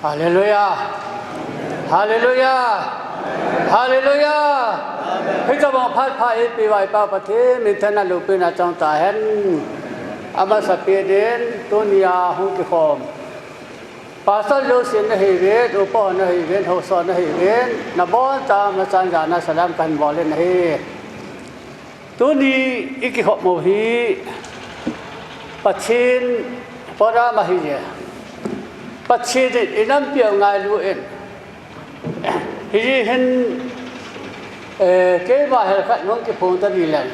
ฮาเลลูยาฮาเลลูยาฮาเลลูยาให้เจ้าบอกพัดพายปีไว้ป้าประเทศมิถนาลูกเป็นอาจารย์ตาเห็นอามาสเปียเดนตุนยาหุกิคอมภาษาโลสินให้เวทอุปนให้เวทโหสอนให้เวทนบอนตามอาจารย์จานาสลามกันบอลเล่นให้ตุนีอีกขบโมหีปัจฉินปรามาหิเจปัจฉินอินัมเปียวไงลูเอ็นฮิเห็นเกี่ยวกับเหตุการณ์น้องที่พงตรีแลน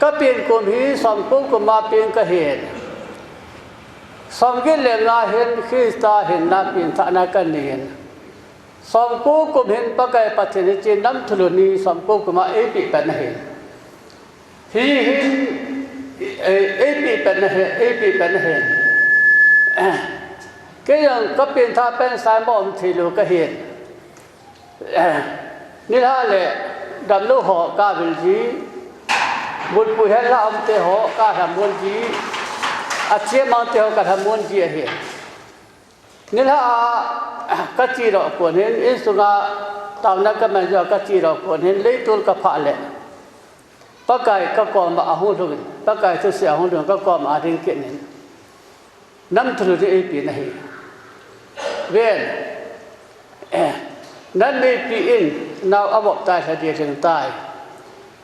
ก็เปลี่ยนกลุ่มฮีสองกลุ่มก็มาเปลี่ยนก็เห็นสองกิเลสลาเห็นคริสตาเห็นนับเปลี่ยนฐานะกันเนียนสองกลุ่มก็เห็นปะไก่ปัจฉินจีนน้ำทุลุนีสองกลุ่มก็มาปีเป็นเห็นฮีเห็นปีเป็นเห็นปีเป็นเห็นก็ยังก็เปลี่ยนท่าเป็นสายมอมทีลูก็เห็นนี่ท่าเลยดำลูกหอกาบิลจีบุญปุยเห็นละอมเตหอกาทำบุญจีอาเชียมังเตหอกาทำบุญจีเห็นนี่ท่ากัจจีรอคนเห็นอิสุกาตามนักการเมืองกัจจีรอคนเห็นเลยตุลกับพระเลยปะไก่ก็กอมอาหุนทุกปะไก่ทุเสียอาหุนทุกก็กอมอาดิงเกนน้ำทะลุที่ปีนี่เว้นนั่นไม่ปีอินนาวอบตายเสียถึงตาย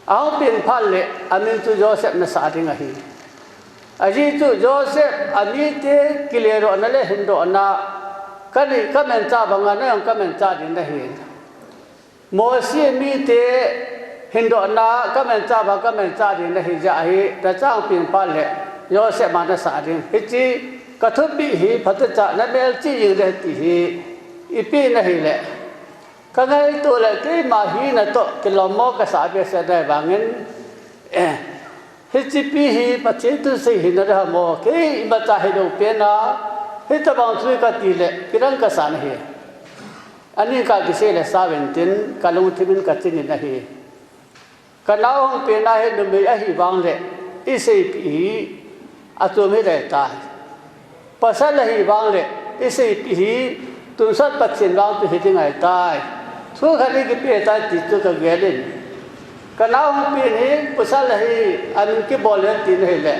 เอาเป็นพันเลยอามินตุโจเซฟน่ะสาธิงหีอาจีตุโจเซฟอามิเตกิเลโรนั่นเลยหินโดน่ะกันนี่ก็เหม็นจ่าบางงานนั่นก็เหม็นจ่าดินได้เห็นโมซีมีเตหินโดน่ะก็เหม็นจ่าบางก็เหม็นจ่าดินได้เห็นจ่าหีแต่จ้างเป็นพันเลยโจเซฟมาน่ะสาธิงฮิจีกระทบปีหีพัฒจ่านั่นเป็นจียิงได้ตีหีอีปีนั่นหีแหละก็ไงตัวเลยที่มาฮีนั่นโตกิโลโมก็สาบเสียได้บางเงินฮิจิปีฮีปัจเจตุสิหินระโมกี่บัตรให้ดูเปียนะฮิตบางสุยก็ตีเลยกิรังก็สานฮีอันนี้ก็กิเสเลยสาวินตินก็ลงที่มันก็จินนะฮีก็น้าองเปียนะให้ดูมีอะฮีบางเลยอิเซปีอัตุไม่ได้ตายภาษาละฮีบางเลยอิเซปีตุนสัตปัจฉินบางตัวเหตุไงตายทุกคดีกี่ปีตายติดตัวกับเกลินก็น้าองปีนี้ภาษาละฮีอันกี่บอลเล่นตีนให้เลย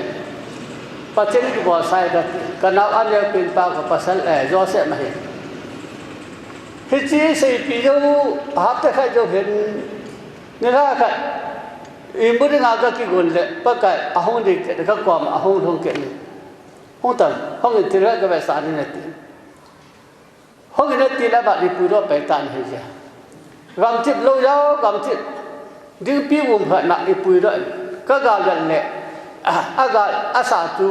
ปัจฉินกี่บอลใส่ก็น้าอันเลี้ยเป็นปากกับภาษาโจเซฟมาเห็นฮิจิเซปีโยหาแต่ใครโยเห็นนี่ละค่ะอิมุริงาก็กี่คนเลยปะไก่อาหุนดีเด็กก็ความอาหุนทงเกลินห้องตันห้องอินทิระก็ไปสารนี่ตีห้องนี้ตีแล้วบัดนี้ปุยรอไปตานให้จ้ะกำจิตโลยาวกำจิตดึงปีวุ่นผ่านนักปุยรอก็กากันเนี่ยอากาศอาสาจู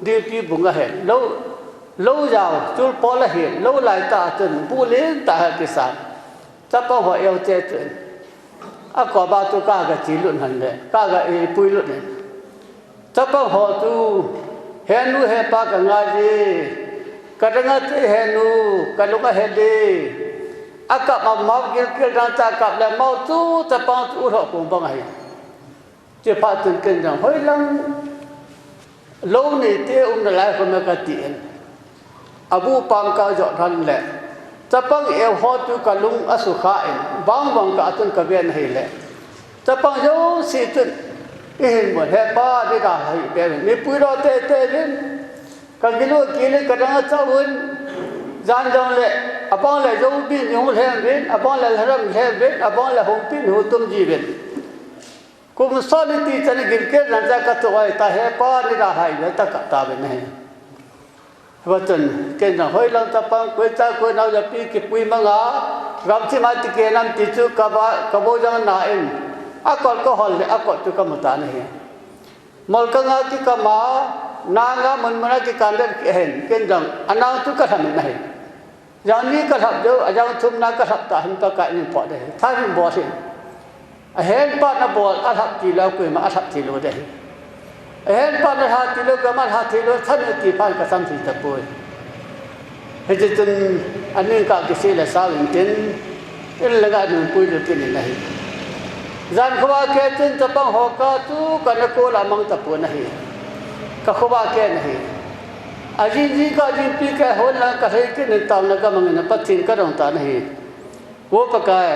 ดึงปีบุงก็เห็นโลยาวจูปอละเห็นโลไหลตาจนผู้เลี้ยงตากิสานจะป้องหัวเอวเจจนอากาบาตุกากะจีลุนหันเลยกากะปุยลุนเนี่ยจะป้องหัวตูเห็นนูเห็นปากงาจีkadang henu kalau ka hede akap mau kil dan cakap le mau tu tapang tu ro pun bang ai je pa tun ken jang hoi lang lo ni te la ko me ka tien abu pang ka jo than le tapang el ho tu kalung asukha en bang ka tun ka ben hai le tapang yo si tun in mo he pa de da hai be ni pu ro te rinกันกิโลกิเลกระดังเจ้าวุ่นจานจังเลยอปองเลยจงปีนหูแทงเบ็ดอปองเลยหรำแทงเบ็ดอปองเลยหงปีนหูตุ้มจีเบ็ดกุมสอนิตีจันกินเกลันจากกัตวายตาเฮปานิราหายเลยตะกัตาเป็นไงว่าจนเกณฑ์หอยลังตะปังกุยจ้ากุยนาวจะปีกิปุยมังอารัมชิมาติเกนัมติจูกบจังนาเอ็นอากอลก็ฮอลเลยอากอลตุกมุตานี่มอลกังอาติกามาनागा मनमना के कांदे हैं केंद्रम अनाउ तो कथम नहीं जानी कथम जो अजाउ तुम ना कथम ता हम तो का इन पौधे था हम बॉस हेन पाट ना बॉल अथक किलो कोई मा अथक किलो दे हेन पाट ना हा किलो का मा हा किलो थन की पान का सम थी तपोय हे जन अन्य का किसी ले साविन तिन इन लगा न पुई जो तिन नहीं जान खवा के तिन तपंग होका तू कन को ला मंग तपो नहीं ก็เขาว่าแก่नहीं aji ji ka ji pi ka hol na ka thai ke nin tam na ka mang na pathin ka rong ta nahi wo pakai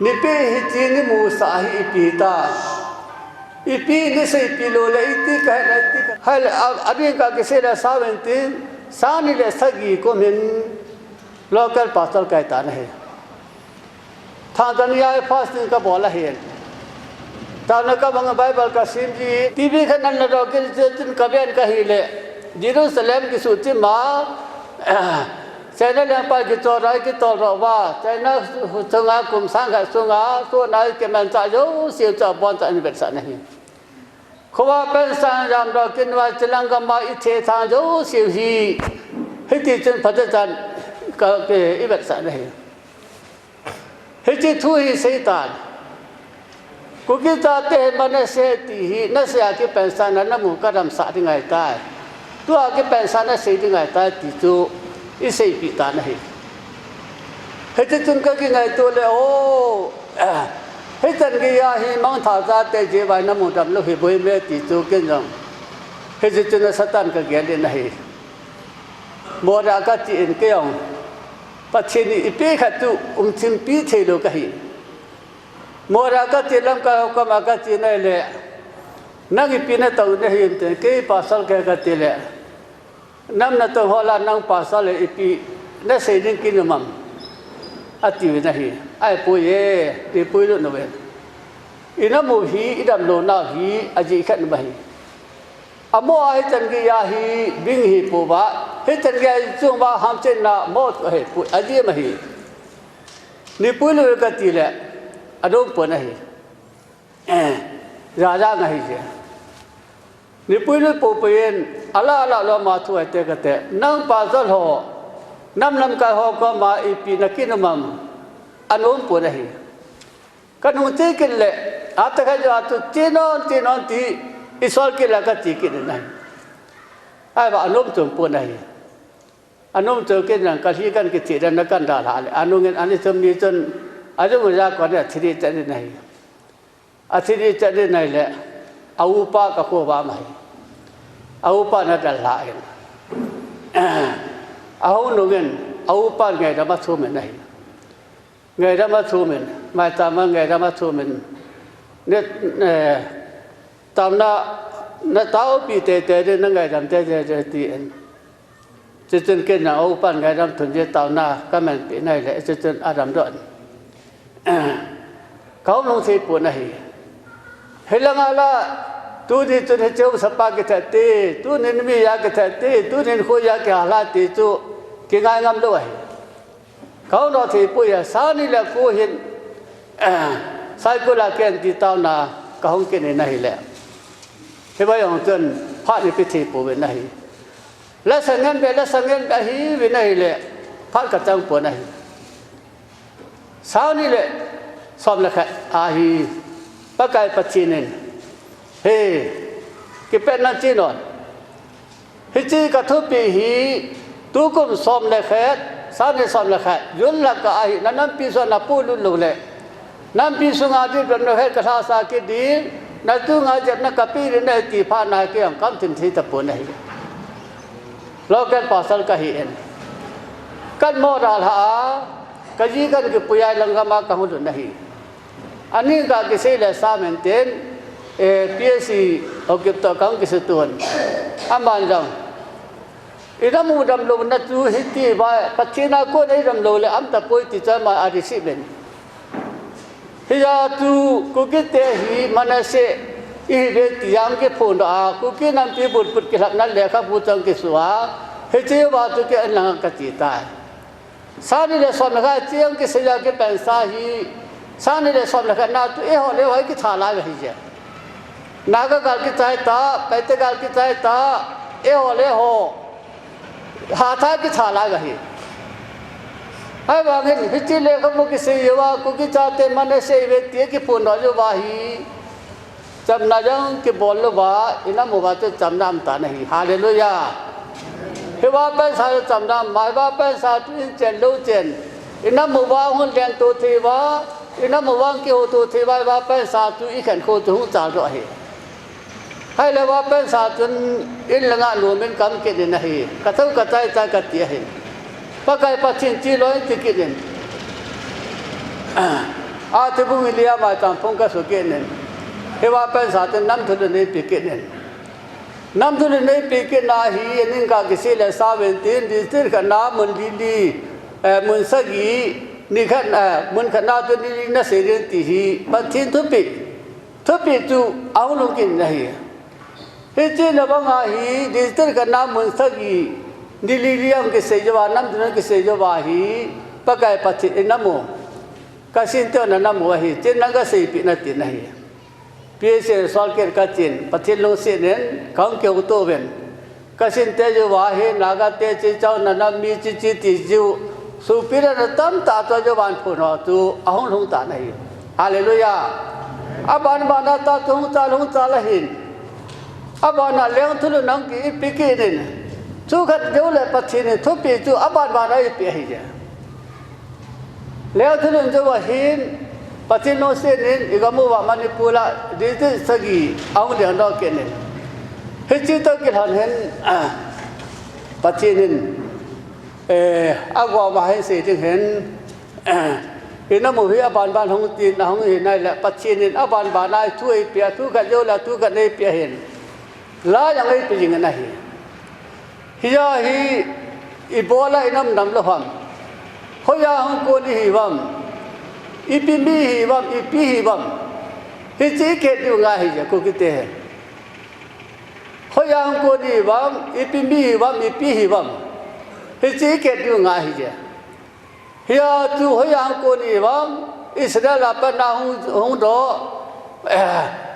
ni pe hi chi ni mu sa hi pi ta ipi ni se pi lo le iti ka na ti hal abi ka ke se la sa ven ti sa ni le sagi ko min local pastor ka ta nahi Tanzania fasting ka bola hen tana ka mga Bible ka simji TV khanan na ro ke tin ka ben ka hile Jerusalem ki suti ma china lang pa ki to rai ki to ro wa china sunga kum sang ka sunga so na ke man cha yo siu cha bon cha ni bet sa nahi khowa pen sang ram ro kin wa chilang ka ma i the tha yo siu hi hiti chen phat chan ka ke i bet sa nahi hiti thu hi satan Kukita te mana se ti na se aki pensana na mu kadam sa di ngai tai tu aki pensana se di ngai tai ti tu i se pi ta na hi he chun ka ki ngai to le o he chan gi ya hi mang tha za te je bai na mu dam lo hi boi me ti tu ken jong he chun na satan ka ge le na hi mo ra ka ti en ke yong pa chini i pe kha tu chim pi the lo ka hi Mora ka tilam ka ka ma ka tinai le nagi pina tau ne him te ke pasal ke ka tile nam na to hola nang pasal ipi na se din kinumam ati na hi ai pu ye ti pu lu no we ina mu hi idam lo na hi aji khat ba hi amo ai chan gi ya hi bing hi pu ba he chan gi chung ba ham chen na mo he pu aji ma hi ni pu lu ka tile adom pun nahi raja nahi je ni puilu popen ala lo ma thu ate kate nang pa zal ho nam ka ho ko ma ipi nakinamam anom pun nahi kanu te kille ata ka jo atu tinon ti isol ke la ka ti kin nahi ai ba anom tum pun nahi anom to ke nang ka hi kan ke ti dan kan da la anungen ani thum ni chon Adu muda ko ne thiri chani nahi athiri chani nahi le aupa ka ko ba mai aupa na dal la en au no gen aupa ngai da ma thu men nahi ngai da ma thu men mai ta ma ngai da ma thu men ne tam na tao pi te na ngai dam te ti en chen ke na aupa ngai dam thun je tao na ka men pi nai le chen adam don kau nong si pun nahi hilang ala tu di tu ni jauh sapa kita ti tu ni mi ya kita ti tu ni ko ya ke ala ti tu ke ngai ngam lo hai kau no si pu ya sa ni la ko hin sai ko la ken ti tao na ka hong ke ni nahi le he ba yong chen pha ni pi thi pu be nahi la sangan be hi be nahi le pha ka chang pu nahi sao ni le som la khat ahi pakai pachinen he ki pen na chi non hi chi ka thu pi hi tu kum som le khat sa ni som la khat yun la ka ahi na nam pi so na pu lu lu le nam pi su nga di don he ka sa sa ki di na tu nga jet na ka pi ri ne ti pha na ke ang kam tin thi ta pu na hi lo kan pasal ka hi en kan mo ra ha kaji kan ke puyai langama ka hu nahi ani ka ke se le sa maintain PSC okip to kang ke setun aman jang idam udam lo na tu hiti ba pachina ko nei ram lo le am ta poi ti cha ma ari si ben hiya tu ku ke te hi manase i be tiam ke phon a ku ke nam pi but put ke na le kha bu chang ke suwa he che ba tu ke an ka ti ta Sani le som laka chiang ke seja ke pensa hi sani le som laka na tu e ho le hoi ki thala ga hi je naga gal ki chai ta paite gal ki chai ta e ho le ho ha tha ki thala ga hi ai ba nge hi chi le ko ki se yawa ku ki cha te mane se ve te ki pun no jo ba hi cham na jang ki bol lo ba ina mo ba te cham nam ta nahi hallelujah he ba pa sa cham nam mai ba pa sa tin chen lo chen ina mo ba hun len to thi ba ina mo wang ki ho to thi ba pa sa tu i khan ko tu cha ro he hai le wa pen sa chun in langa nu men kam ke din na hi ka thau ka tai ta ka ti hi pa kai pa chin chi loi ti ki din a te bu lia ma tam phong ka so ke nen he wa pen sa chun nam thu ne pi ke nen nam thu ne pi ke na hi nin ka ki se le sa ven tin di tir ka na mun di mun sa gi ni khat mun khat na tu ni na se rin ti hi pa thin thu pi tu au lu kin na hi he che na ba nga hi di tir ka na mun sa gi di li liam ke se jawa nam tu ke se jawa hi pa kai pa thi na mo ka sin to na mo hi che na ga se pi na ti na hi pi se sol ke ka chin pa thi lu se nen khang ke u to ben ka sin te jawa he na ga te che chau na na mi chi chi ti ju su pi ra tam ta to jawan phu no tu ahong long ta na hi hallelujah aban ba na ta tu ta long ta la hin abana leng thu nang ki pi ki nen chu khat deu le pa thi ne thu pi tu aban ba na pi hi ja leo thu nun jo wa hin pa thi no se nen igamu wa manipula di ti sagi aung de no ke nen he chi to ki han hen pa thi nen agwa ma hen se ting hen ina mu hi aban ban hong tin hong hi nai la pa thi nen aban ba nai thui pia thu ka jo la tu ka nei pia hen la yang ei pi jing na hi hiya hi ibola inam nam lo ham hoya hong ko ni hi bam ipi mi hi bam ipi hi bam hi chi ke du nga hi ja ko ki te hoya hong ko ni bam ipi mi hi bam ipi hi bam hi chi ke du nga hi ja hiya tu hoya hong ko ni bam israel pa na hong do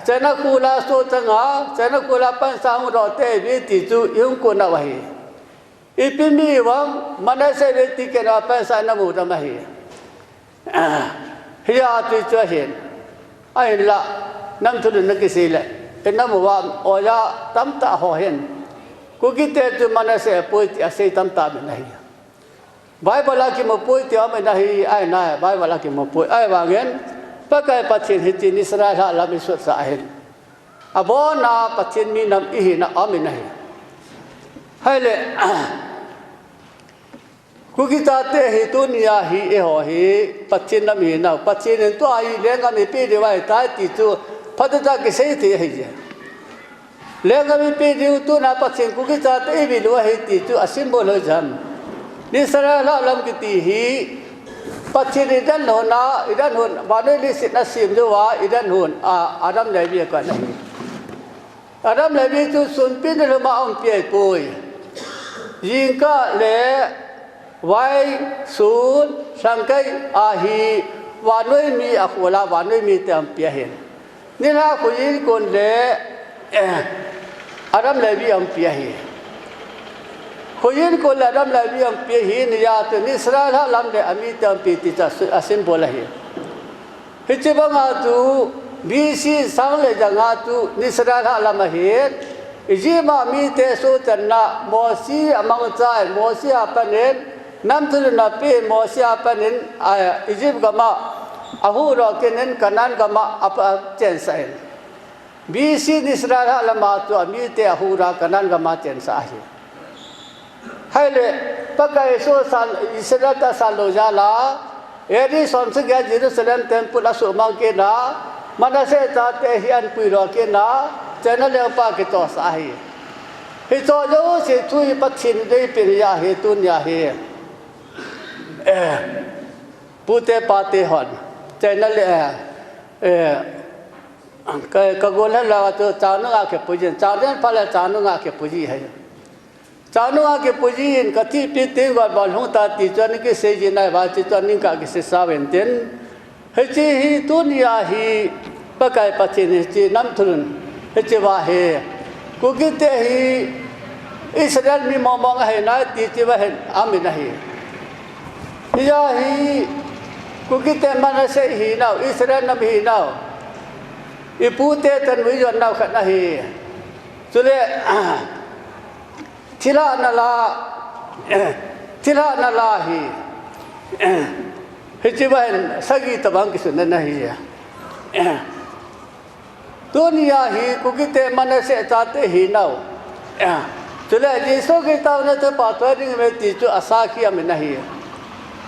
chana kula so changa chana kula pan sa hong do te bi ti chu yung ko na wa hi ipimi wam manase व्यक्ति के ना पैसा न मुदा मही हिया तु चहेन ai la nam thu न किसी ले नम वाम ओया तम ता हो हेन को किते तु मनसे पोइ असे तम ता में नहीं बाइबल की म पोइ ते में नहीं ai ना बाइबल की म पोइ ai वांगेन पकाय पछिन हिति निसरा ला मिसु सा हेन अबो ना पछिन मी नम इ ना अम नहीं hai le ku ki ta te hi tu nia hi e ho hi pachin nam hi na pachin tu ai le nga mi pi de wai ta ti tu phat ta ke sei te hi je le nga mi pi de tu na pachin ku ki ta te bi lo hi ti tu asim bo lo jam ni sara la lam ki ti hi pachin idan ho na idan hun ba ne li sit na sim jo wa idan hun adam le bi ka na adam le bi tu sun pin de ma ong pi poi yin ka le vai sun sang kai a hi wa noi mi a khola wa noi mi tam pia hen ni la ko yin kon le adam le bi am pia hi ko yin ko le adam le bi am pia hi ni ya te ni sra la lam le ami tam pi ti ta asim bola hi hi che ba nga tu bi si sang le ja nga tu ni sra la lam hi ji ma mi te so tan na mo si amang chai mo si apanen nam thu na pe mo si apanen Egypt ga ma ahu ro kenen kanan ga ma apa chen sai bi si nisra la ma tu mi te ahu ra kanan ga ma chen sa hi hai le pakai so san Israel ta san lo ja la eri son se ga Jerusalem temple asu ma ke na manase ta te hian pui ro ke na chana le pa ke to sa hi hi to jo se thui pathin de pe ya he tun ya he pute pate hon chana le ka gol la to chanu a ke pujin chaden pala chanu a ke puji hai chanu a ke puji in kathi pi te gol bal hu ta ti chan ke se ji na ba chi chan ka ke se sa wen ten he chi hi tun ya hi pakai pathin chi nam thun he che wa he ku ki te hi Israel mi mong mong hai na ti chi wa he am na hi ya hi ku ki te manase hi now Israel nam hi now ipu te tan wi yon now khat na hi chule thila na la hi he chi wa sagi tabang ki sun na hi ya dunia hi ku kite manase tate hi nau tule jisu ki tau na te pa to ding me ti chu asaki am nahi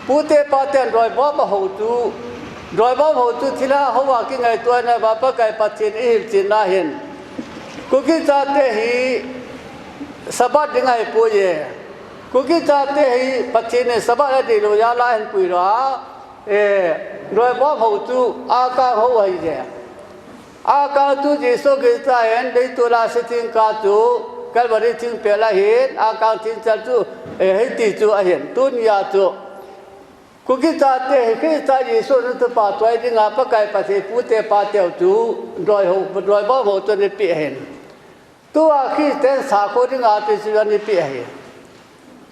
pute pa te roi ba ba ho tu roi ba ho tu thila ho wa ki ngai to na ba pa kai pa chin i chin na hin ku ki tate hi sabat ding ai po ye ku ki tate hi pa chin ne sabat de lo ya la hin pui ra roi ba ho tu a ka ho wa ye Akal tu Yesus kita yang itulah seting katu kalau beri ting pelahin akal ting tu henti tu ahin dunia tu kita teh kita Yesus itu patut ini ngapa kai pasti putih patau tu doi bawa tu ni pihin tu akhir ten sakor ini ngati sudah ni pihin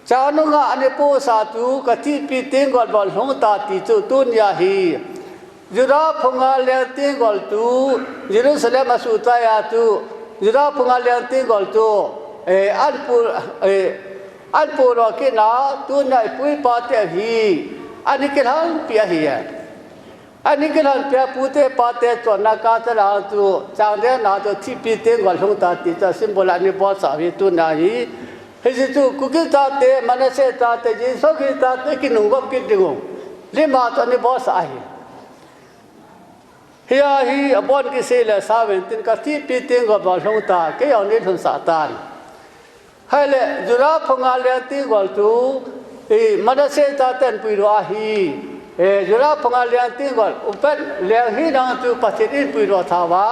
jangan ngah ane po satu ketipi tinggal balhong tati tu dunia hi Jura pengalih tinggal tu, Jerusalem masuk taya tu, jura pengalih tinggal tu, anpur wakina tu nak pui patah hi, anikilan piahiya, anikilan pia putih patah tu nak kata lah tu, jangan nak tu tipi tinggal hong tati tu simbol ani bahasa itu nahi, hesitu kukil tate mana se tate Yesus kita tate kinunggap kitingung, lima tu ani bahasa ahi. Hiya hi abon ki sele sawen tin ka ti pi ting go ba long ta ke yaw ni thun satan hale jura phonga le ti gol tu manase ta ten pui ro hi jura phonga le ti gol upat le hi na tu pasit in pui ro tha wa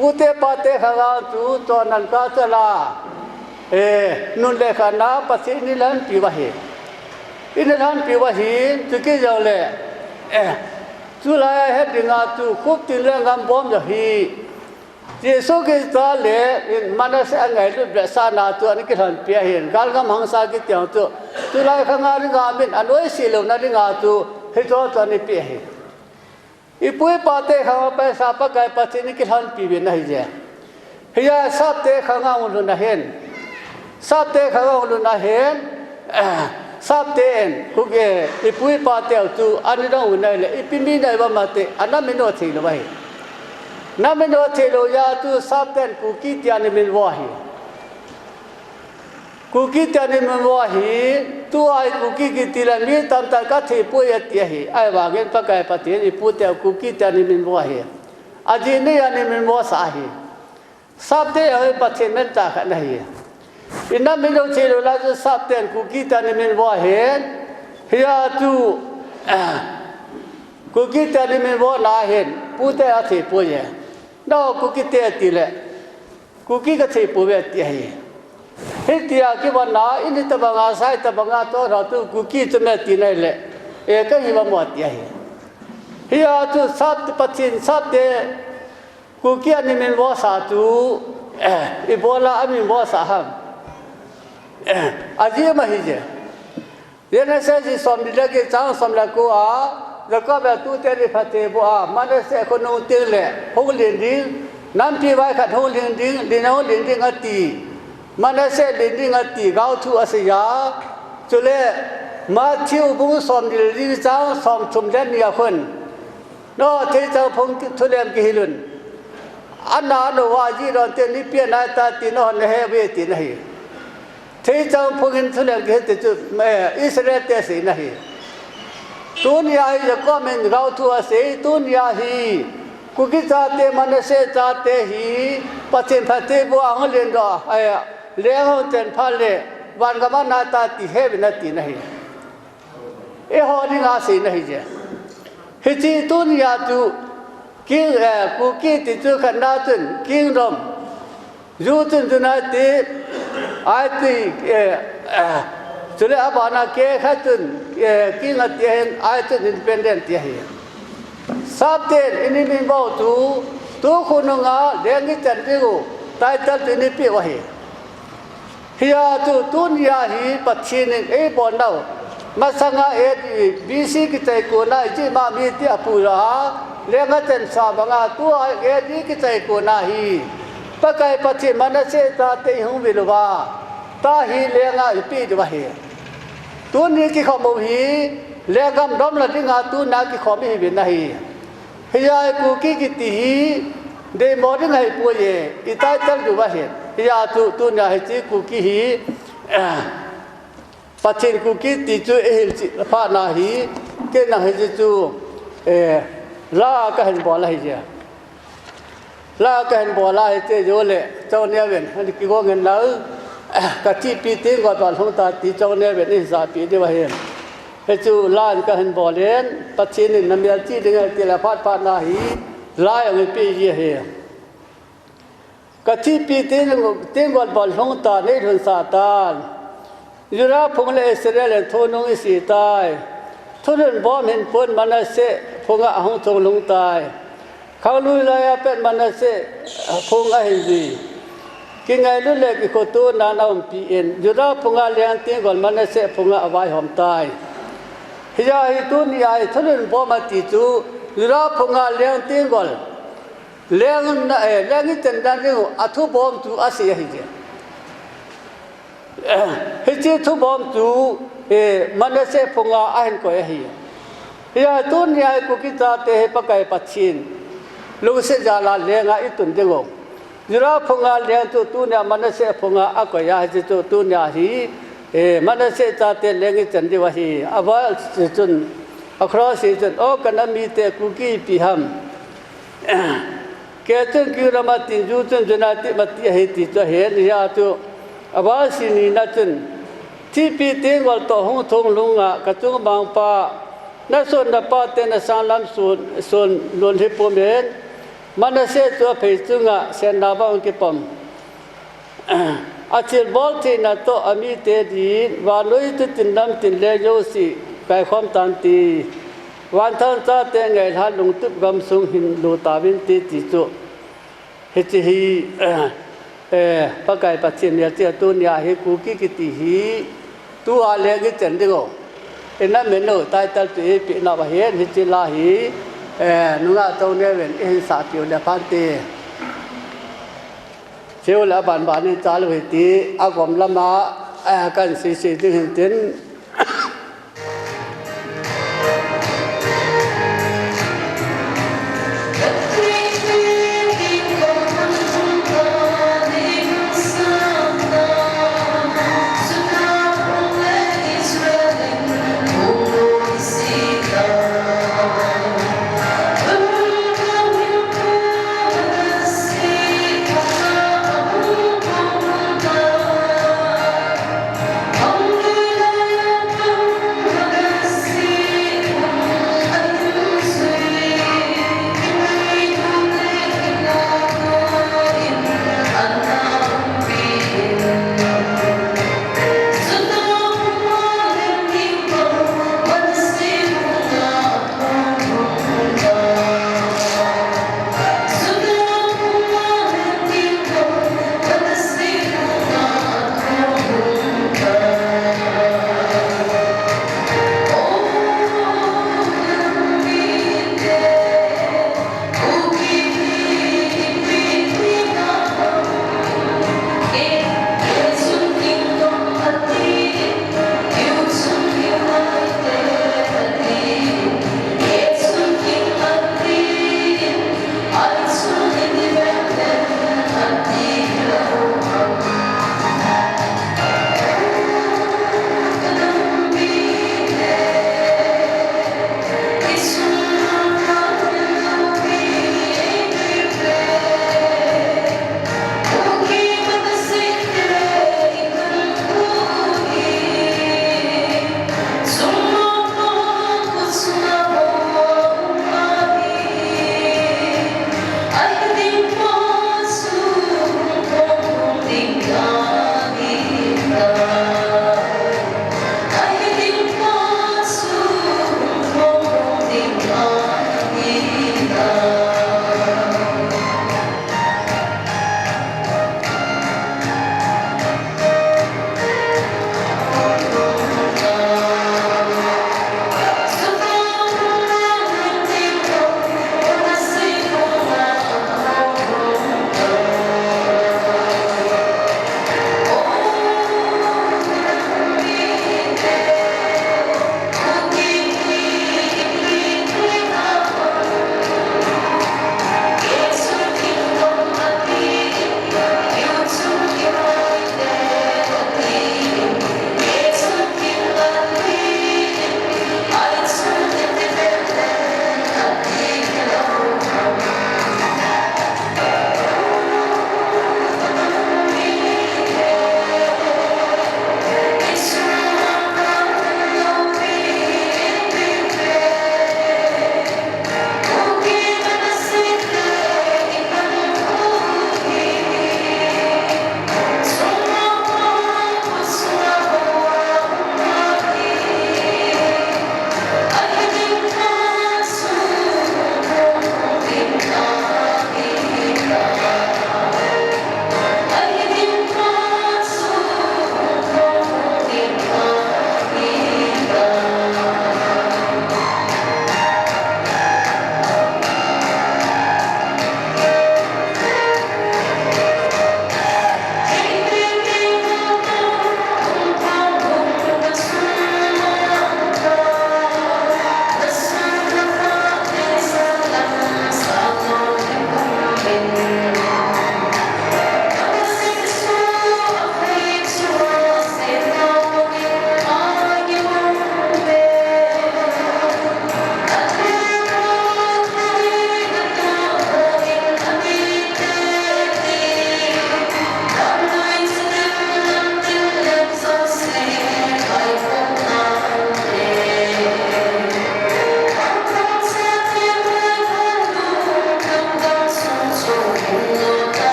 pute pate kha tu to nan ka chala nun le khana pasit ni lan pi wa hi in lan pi wa hi tu ke yaw le tu lai hết dengan tu khub tilang gambom jahi Yesus kita le mana se angai lu bersana tu ani kiran piahin gal gam hangsa ki tiang tu lai khanga ri gamin anoi silu na ri nga tu hito tu ani piahin ipui pate khanga pa sa pa kai pa ni kiran pi be nahi je hiya sap te khanga ulu na hen sap te khanga ulu na hen Sabten, kuke ipui patel tu anidang unai le ipimi nai ba mate anamino thilo bai namino thilo ya tu sabten kuki tiani min wahi kuki tiani min wahi tu ai kuki ki tilan mi tam ta ka thi puya tihi ai wa gen pakai patin ipute kuki tiani min wahi aji ne ani min wa sahi sabte ai pathin men ta kha nahi Ina minum cilo lagi sabten kukita ni min wahen, hiya tu kukita ni min wah lahen, putih ati punya. No kukita tile, kukita ti punya tiahi. Hitia kiwana ini tabanga sai tabanga to ratu kukita me tine le, eka hiwa muat tiahi. Hiya tu sabt patin sabte kukita ni min wah satu, ibola amin wah saham. Aji mahije. Yana saji somdila ke chang somla ko a lako ba tu te ri phate bo a mana se ko no te le ho lin ding nam pi vai khat ho lin ding dinau lin ding ati mana se lin ding ati gau thu asya chule ma thiu bu somdil ri chang som thum den ya khun no the chang phong thulem ki hilun anna no wa ji ron te ni pia na ta ti no ne he we ti nahi thế trong phong hình thu lượng cái từ mẹ Israel thế gì này dunia hi có mình gạo thua sẽ dunia hi cũng cái cha thế mà nó sẽ cha thế hi bắt trên phát thế bộ anh lên đó ai lẽ hơn trên phát lệ ban cái mà nata thì hết bên tí này ấy họ đi ngã gì này chứ hết chỉ dunia tu kinh cũng cái thì tu khăn na tuần kinh rồng dù tuần tu na thì ai thì cho nên apa nak kaya tun kini tiang ai tun independent tiang. Sabten ini membawa tu kununga dengi cantiku, title ini piwahi. Hiya tu dunia hi patching bondau. Masanga BC kita ikuna iji mami tiap pura lengan tensa banga tu kita ikuna hi. Pakai patching mana se tate hung bilwa. Tahi lenga ipi diwahi. Tu ni ki khomu hi legam dom la dinga tu na ki khomi hi binahi. Hiya ku ki ti hi de modern hai pu ye itai tal du ba he ya tu na he chi ku ki hi pathin ku ki ti chu e hil chi pha na hi ke na he chu la ka hen bo la hi ja la ka hen bo la he che yo le chau ne ven ni ki go ngen la ka chi pi te go ba thong ta ti chau ne ven ni sa pi de ba he he chu lan ka hen bo len pathin ni nam ya chi de ngai ti la pha na hi la ya ngai pi ye he ka chi pi te go ba thong ta ne thon sa tan yura phung le Israel thonong si tai thon bom hin pon Manase phunga hong thong lung tai khau lui la ya pet Manase phunga hin ji ki ngai lu le ki ko tu na na pi en yura phunga liang te gol Manase phunga awai hom tai hiya hi tu ni ai thon bom ma ti chu yura phunga liang te gol liang na liang chen dan ri athu bom tu asi hi je he thu bom tu Manase phunga ahin ko hi ya tu ni ai ku ki ta te pa kai pachin lu se ja la le nga itun de go jura phunga le tu ne Manase phunga a ko ya ji tu ne hi Manase ta te le ngi chen de wa hi aba chun across is o kana mi te ku ki pi ham ke chen ki ra ma tin ju chen jana ti ma ti he ti cho he ni ya tu aba si ni na chen ti pi te gol to hong thong lunga ka chung bang pa na son na pa te na sang lam son lon he po men Manase to phei chunga sen na ba ki pom a chil bol ti na to ami te di wa loi tu tin nam tin le yo si kai khom tan ti wan than cha te ngai ha lung tup gam sung hin lu ta bin ti ti chu he chi hi pa kai pa chin ya che tu nya he ku ki ti hi tu a le gi chen de go ena me no tai tal tu e pi na ba he ni chi la hi nu nga to ne ven in sa piu le phan te cheu la ban ban ni cha lu he ti a gom lama kan si ti hin tin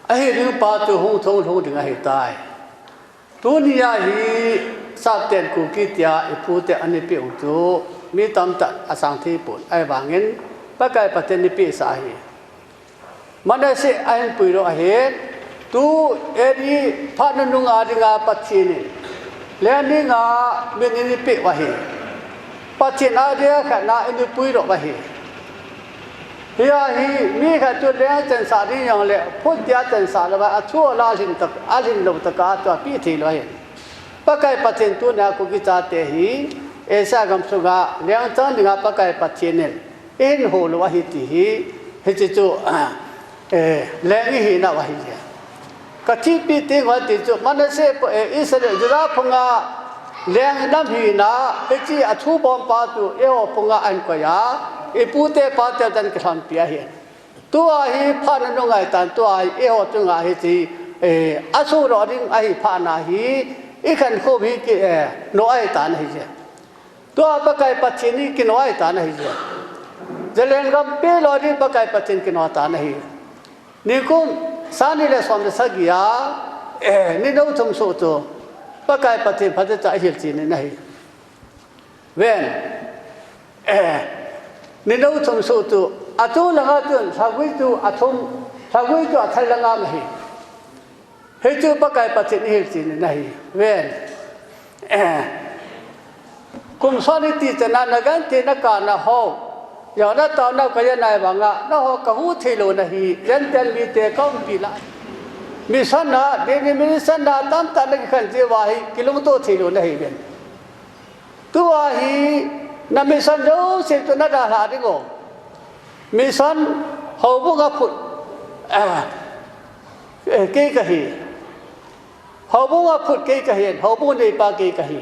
ไอ้เรื่องปาตุหงทงถึงไอ้ตายตัวนี้ฮีสับเต็นกูกิตยาไอ้พูดแต่อันนี้เปี่ยวตัวมีตำตัดอสังที่ปุ่นไอ้บางเงินปะไก่ปะเต็นนี่เปี่ยสาเหมันได้เสียไอ้ปุยโรเหตุตัวเอดีพานุงอาดิงาปัจฉินีแล้วนี่งาเป็นนี่เปี่ยวเหตุปัจฉินอาเดียขันนาอินปุยโรวะเหตุเฮียฮีมีแค่จุดเลี้ยงจันสาดีอย่างเละพุทธยาจันสาละว่าชั่วลาสินตะอาสินลบตะกาตัวปีทีเลยปะไก่ปัจฉินตัวเนี่ยกูกิจาเตหีเอซ่ากำสุกาเลี้ยงจันดิงาปะไก่ปัจฉินเนี่ยอินโหลวะหิติหีเฮจิจูแรงหีน่ะวะหิกะทิปีติงวะติจูมันเสอิสราเอลจุราพงาแรงน้ำหีน่ะเฮจิอชูบอมปาตุเอโอพงาอันกยาไอ้ปูเตปาเตตันกษัตริย์เปียเห็นตัวไอ้พานุนงไงตันตัวไอ้เอโอตุงไอ้ที่อาสูรอดิ้งไอ้พานาฮีอีขันโคบิกโนไอ้ตันให้เจ้ตัวปะไก่ปัจฉินีกินโนไอ้ตันให้เจ้เจริญกับเปลอดีปะไก่ปัจฉินกินโนตันให้นี่กุมสานิเลสวมเดสกิยานี่นู้ทงโซโตปะไก่ปัจฉินพัฒนาอิจินนี่เว้นนี่นู้ทงโซโตอัตุลงาตุนสักวิจูอัตุมสักวิจูอัตลงามให้เฮจูปะไก่ปัจฉินอิจินนี่เว้นกุมสานิติจนานักันเจนการนะฮาวอย่างนั้นตอนนั้นก็ยังไงบ้างอ่ะนั่นเขาก็หูที่โลนะฮียันเตลมีเตะก้องปีละมีสันนะเดี๋ยวนี้มีสันนะตั้มตันกันเจ้าว่าฮีกิโลโตที่โลนะฮีเป็นตัวฮีนั่นมีสันโจเสพตัวนั่นอะไรดิโก้มีสันเขาบุกพุทธเกี่ยกะฮีเขาบุกพุทธเกี่ยกะฮีเขาบุกในปากเกี่ยกะฮี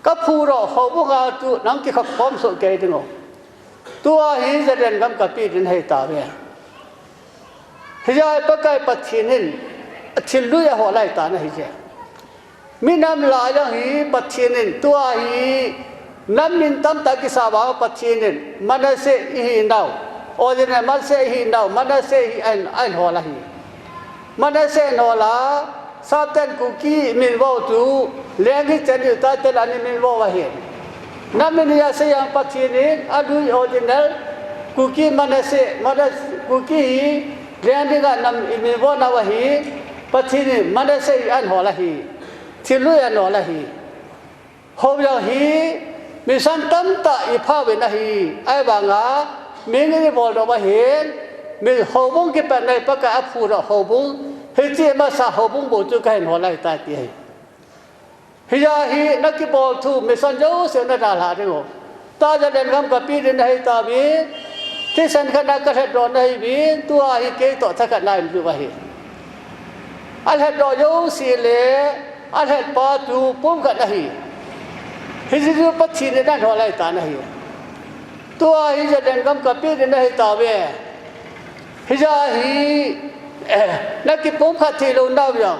ก็พูดเราเขาบุกตัวนั่งที่เขาพร้อมสุดเกี่ยดิโก้ตัวฮีจะเดินกำกับปีดินให้ตาเวียฮิจายปะไก่ปัจฉินินชิลลุยหัวไหลตานะฮิจายมีน้ำลายอย่างฮีปัจฉินินตัวฮีน้ำนินตั้มตะกิสาวาปัจฉินินมันเสฮีนาวโอเดนมันเสฮีนาวมันเสฮีอันหัวไหลมันเสนหัวละซาตันคุกี้มิลวาวตูเลี้ยงที่จะอยู่ตาเตลันมิลวาวเห็นน้ำมันยาเสียงปัจฉินินอดูออดินัลคุกี้มันคุกี้เรื่องนี้ก็นำมีวัวนาวฮีปัจฉินินมันเสียอันหัวละฮีทิลุยอันหัวละฮีเขาอย่างฮีมีสันตัมตาอีพาเวนะฮีไอ้บางอ่ะมีเงินบอลเราไปเห็นมีหัวบุ้งกี่เป็นในปากกาพูดหัวบุ้งเฮจิมาสาหัวบุ้งบูจุกันหัวละตายตีฮิจาฮีนักกีบอลทูมิสันโจเสียนาดาลาดิโก้ตาจะเดินคำกับปีดินให้ตาบีที่สันขณะกระเทดอนให้บีตัวฮีเกยต่อทักกันได้ไม่ว่าฮีอัลฮัดดอยสีเลอัลฮัดปาตูปุ่มกันฮีฮิจิจูปัจฉินนั่นหัวไหลตาฮีตัวฮีจะเดินคำกับปีดินให้ตาบีฮิจาฮีนักกีปุ่มขัดที่ลุนดาวยัง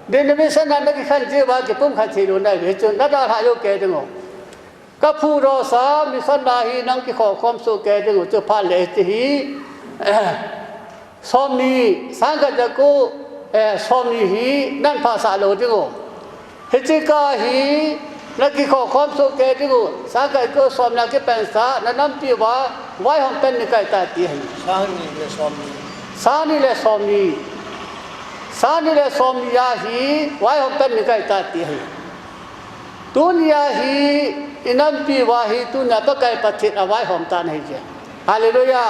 เดินไม่สนานนักขันเจ้าว่ากี่ปุ่มขัดที่ลุนได้เวจุนนัดดาหายโอเคดึงก็พูดเราสามีสันดาฮีนังกี่ขอความสุขแก่ดึงจะพาเลติฮีสอมีสังกัจจกูสอมีฮีนั่นภาษาโลดึงเฮจิกาฮีนักกี่ขอความสุขแก่ดึงสังกัจกูสอมนักกี่เป็นสานั่นน้ำปีว่าไว้ห้องเป็นนิกายตาตีฮีสานีเลสอมีสานิเลสอมียาฮีไว้ห้องเป็นนิกายตาตีฮีตุนยาฮีอินัมปีวาฮีตุนยาปะไก่ปัจฉินเอาไว้ห้องตาให้เจ้าฮาเลลูยา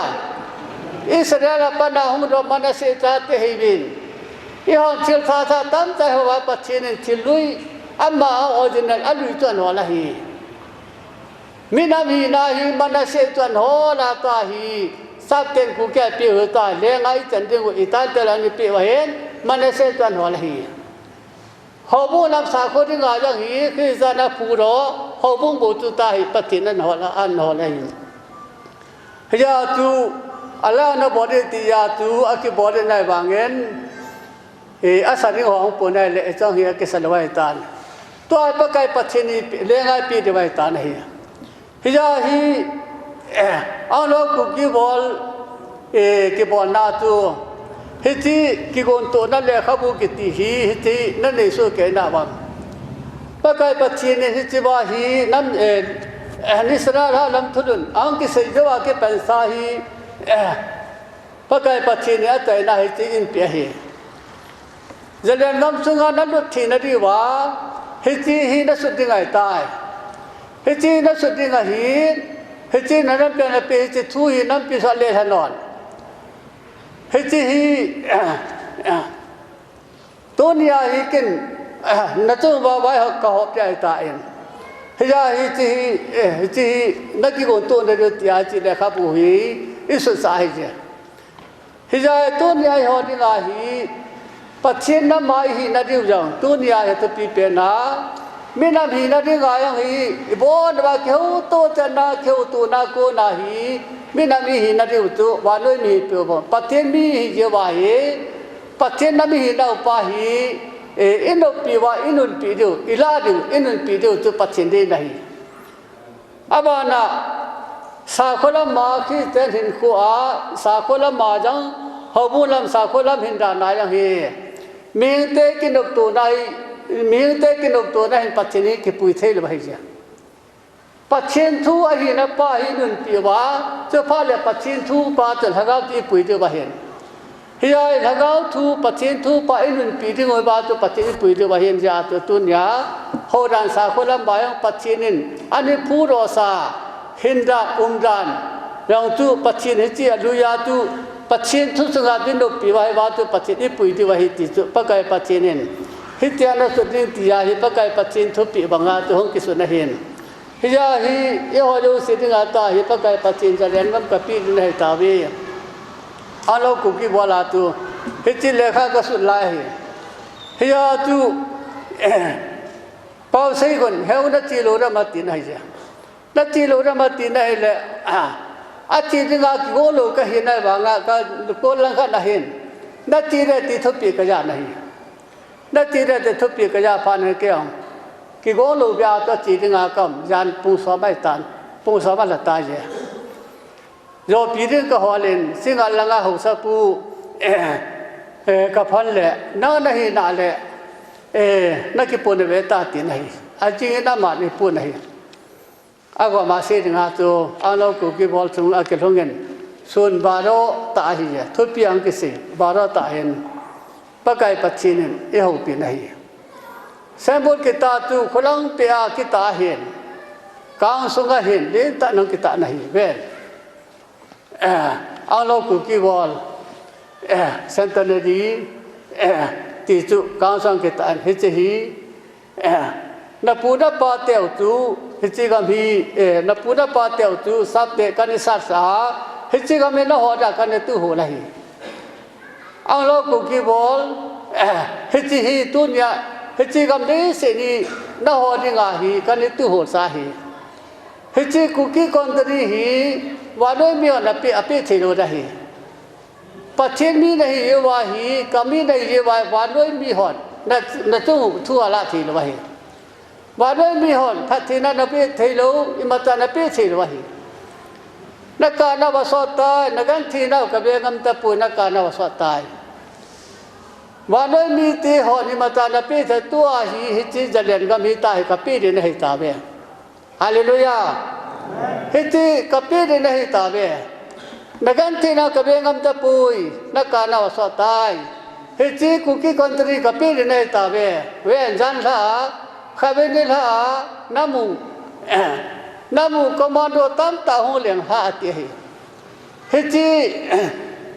อิสราเอลปนาหุมรมันเสตาเตฮีบินอีห้องทิลฟาตาตั้มใจหัวปัจฉินทิลุยอัมมาออดินัลอัลุยตันหัวละฮีมินามีนาฮีมันเสตันหัวละตาฮีสับเต็นกูแก่ปีหัวตาเลี้ยงไอ้จันเดงอิตาเตลันปีวะเห็นมันเสตันหัวละฮีเขาบุ้งนำสาคูที่งาอย่างนี้คือจะนับผู้รอเขาบุ้งบูตุตาหิปฏินันหัวละอันหัวละฮียาตูอัลลอฮ์นับบอดีติยาตูอักบอดีในบางเงินอาศัยของปุ่นในเละจ้องเฮียกิสลวัยตานตัวปะไก่ปัจฉินีเลี้ยงไอ้ปีเดวัยตานเฮียฮิจาฮีเอาลูกกุกีบอล กิบอนนาตูฮิติกิกอนโตนั่นแหละขับุกิติฮีฮิตินั่นในสุเกนาวังปะไกปัจเจเนฮิติบาฮีน้ำนิสราราลำทุนอังกิเสจวากิเป็นสาฮีปะไกปัจเจเนอัตยนาฮิติอินเปียฮีจะเรียนน้ำสุงานั้นลุทีนดีว่าฮิติฮีนัสุดยังไงตายฮิตินัสุดยังไงฮีฮิตินั้นเป็นอะไรฮิติทูฮีนั้นเป็นสัตว์เลี้ยงนอนฮิติฮีตัวนี้ฮีกินนัจุบ่าวไว้เขาก็หอบใจตายฮิจาฮิตินักกิโกนตัวนี้ที่อาจิเลขาบุฮีอิสุสาฮิจฮิจาตัวนี้หอดีลาฮีปัจเจนน้ำมาฮีนัดอยู่จังตัวนี้เหตุปีเป็นนะไม่นำฮีนัดยังไงฮีบอนว่าเขียวโตจะนาเขียวตัวนาโกนาฮีไม่นำฮีนัดอยู่ตัววันนู้นมีเปล่าปัจเจนมีฮีเจ้าว่าฮีปัจเจนน้ำฮีน่าอุปาฮีอินุปีว่าอินุนปีเดียวอิลาเดียวอินุนปีเดียวตัวปัจเจนได้ไหนอาบานะสาคนละมาขี้เต้นหินขัวสาคนละมาจังฮาบุลำสาคนละหินดานายยังฮีมีเตกินกตัวนายมีเตกินกตัวนายปัจเจนี้กี่ปุยเทลบะฮิจาปัจเจนทูอหินะป้าหินุนปีว่าจะพาเลปัจเจนทูป้าจะหากาที่ปุยเดียวบะเห็นฮิยาหากาทูปัจเจนทูป้าหินุนปีที่งอยบ้าตัวปัจเจนปุยเดียวบะเห็นจะตัวตุนยาฮอดันสาคนละมายังปัจเจนินอันนี้ผู้รอซาหินดาดานเราตัวปัจเจนฮิจิอาลุยาตัวปัจเจนทุสงาดินดปีว่าว่าตัวปัจเจนปุยเดียวบะฮิติตัวปะไกปัจเจนินฮิตยานะสุดที่ที่ยาฮิปะไกปัจเจนทุปีบังอาตัวห้องกิสุนเห็นฮิจาฮิเอฮอลูสิติงาตาฮิปะไกปัจเจนจะเรียนมันกับปีนให้ตาวีอาโลกุกิบวลาตัวฮิจิเลขาก็สุดลายฮิจาตัวเป้าใส่คนเฮวนัดจีโลรามาตินให้จ้ะนัดจีโลรามาตินให้เลยอาจีติงาโกโลก็เห็นได้บางก็โกลังขันเห็นนัดจีเรติทุปีก็ยาไม่นัดจีเรติทุปีก็ยาพานให้เกี่ยวกิโกโลเบียตัวจีติงากำยานปูสอบไม่ตันปูสอบไม่ละตายจ้ะโยปีนึงก็หัวเล่นสิ่งอะไรงาหัวสะปูกับพันเลยน่าหนีน่าเลยนักกิปุนเวตาตินให้อาจริงน่ามานี่ปุนให้อาก็มาเสียงาตัวอาเรากุกิบอลสุงอาเกลงเงินส่วนบาร์ตาหิทุบปีอังกิสิบาร์ตาเห็นปะไกปัจจินเอหูปีนให้เซมบุลกิตาตูขลังเปียกิตาเห็นกางสุงเห็นเลี้ยตานังกิตาनहींเว้อาเรากุกิบอลเซนตันดีติจุกางสังกิตาฮิจิฮีนับปูนับปาเตวตูฮิจิกามีนับปูนับปาเตวตูสับเตกันนิสัตสาฮิจิกามีน่าหัวดากันตุหัวเลยอังโลกุกิบอลฮิจิฮีตุนยาฮิจิกามีเสนีน่าหัวดิงาฮีกันตุหัวสาฮีฮิจิกุกิคอนตรีฮีวันนี้มีอันเป็นอภิเษกโลดาฮีปัจเจนมีनहीं ये वाही कमी नहीं ये वाही वालोंมีหอนन तोทั่วละทีละवाही वालोंมีหอนทัทีนั้นนเปเทโลอิมัตนเปเทละवाहीนักการนวสตายนักันทีนกเบงมตะปูนักการนวสตายवालोंมีตีหอนอิมัตนเปเทตัวหีหิจิจเลียนก็มีตายกับปีนี่ให้ตาเบฮาเลลูยาหิจิกับปีนี่ให้ตาเบนักการที่นักเบงมตะปุยนักการนวสตายฮิจิคุกิคอนตรีกับปีนในตาเบเวนจันละข้าเวนิละน้ำมูคอมมานโดตั้มตาหูเลี้ยงหาตีฮิจิ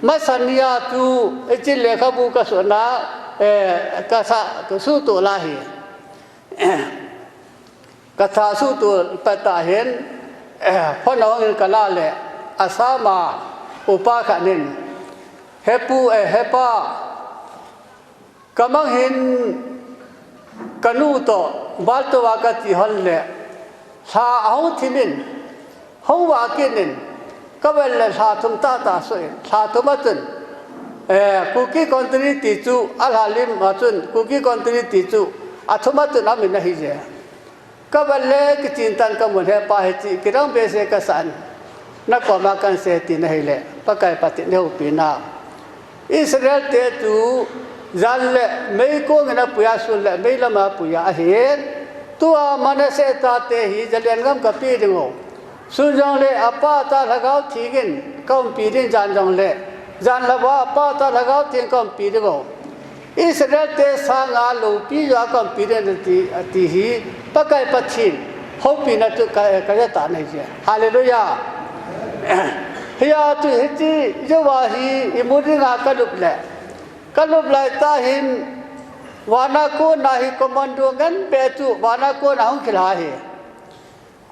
มาสัญญาตูฮิจิเลขาบุกสุนากษาสู้ตัวลาฮีกษาสู้ตัวปตาเห็นพ่อน้องกันละเลยอาสามาอุปาขนินเฮปูเฮปากำลังเห็นกันูโตบาลตัวกติฮันเล่สาเอาที่นินห้องวากินินก็เป็นเลยสาธุมตาตาสวยสาธุมาจุนคุกกี้คอนตรีติจูอัลฮาลิมมาจุนคุกกี้คอนตรีติจูอัตุมาจุนอามินनहींเจ้ก็เป็นเลยกิจินตันกำมันเฮปาเฮจิกิรังเบเซกัสันนักกว่ามากันเสติनहींเล่ ปะไก่ปฏิเนียวปีนาอิสราเอลเตตูจันเล่ไม่โกงนะปุยาสุนเล่ไม่ละมาปุยาเห็นตัวมันเสตาเตหิจะเลียนกำกับปีดึงอสุนจังเล่อป้าตาละเขาทีกินก้มปีดินจันจังเล่จันละว่าป้าตาละเขาทีก้มปีดึงออิสราเอลเตสางาลูปียาก้มปีดินตีหิปะไก่ปฏินเขาปีนัตุกายตาในเจ้าฮาเลลูยาเฮียตุฮิจิเจ้าวาฮีอิมุดิงากลุบเล่กลุบไลตาหินวานาโกนาฮิคอมมานโดกันเปตุวานาโกนาหุงขิลาฮี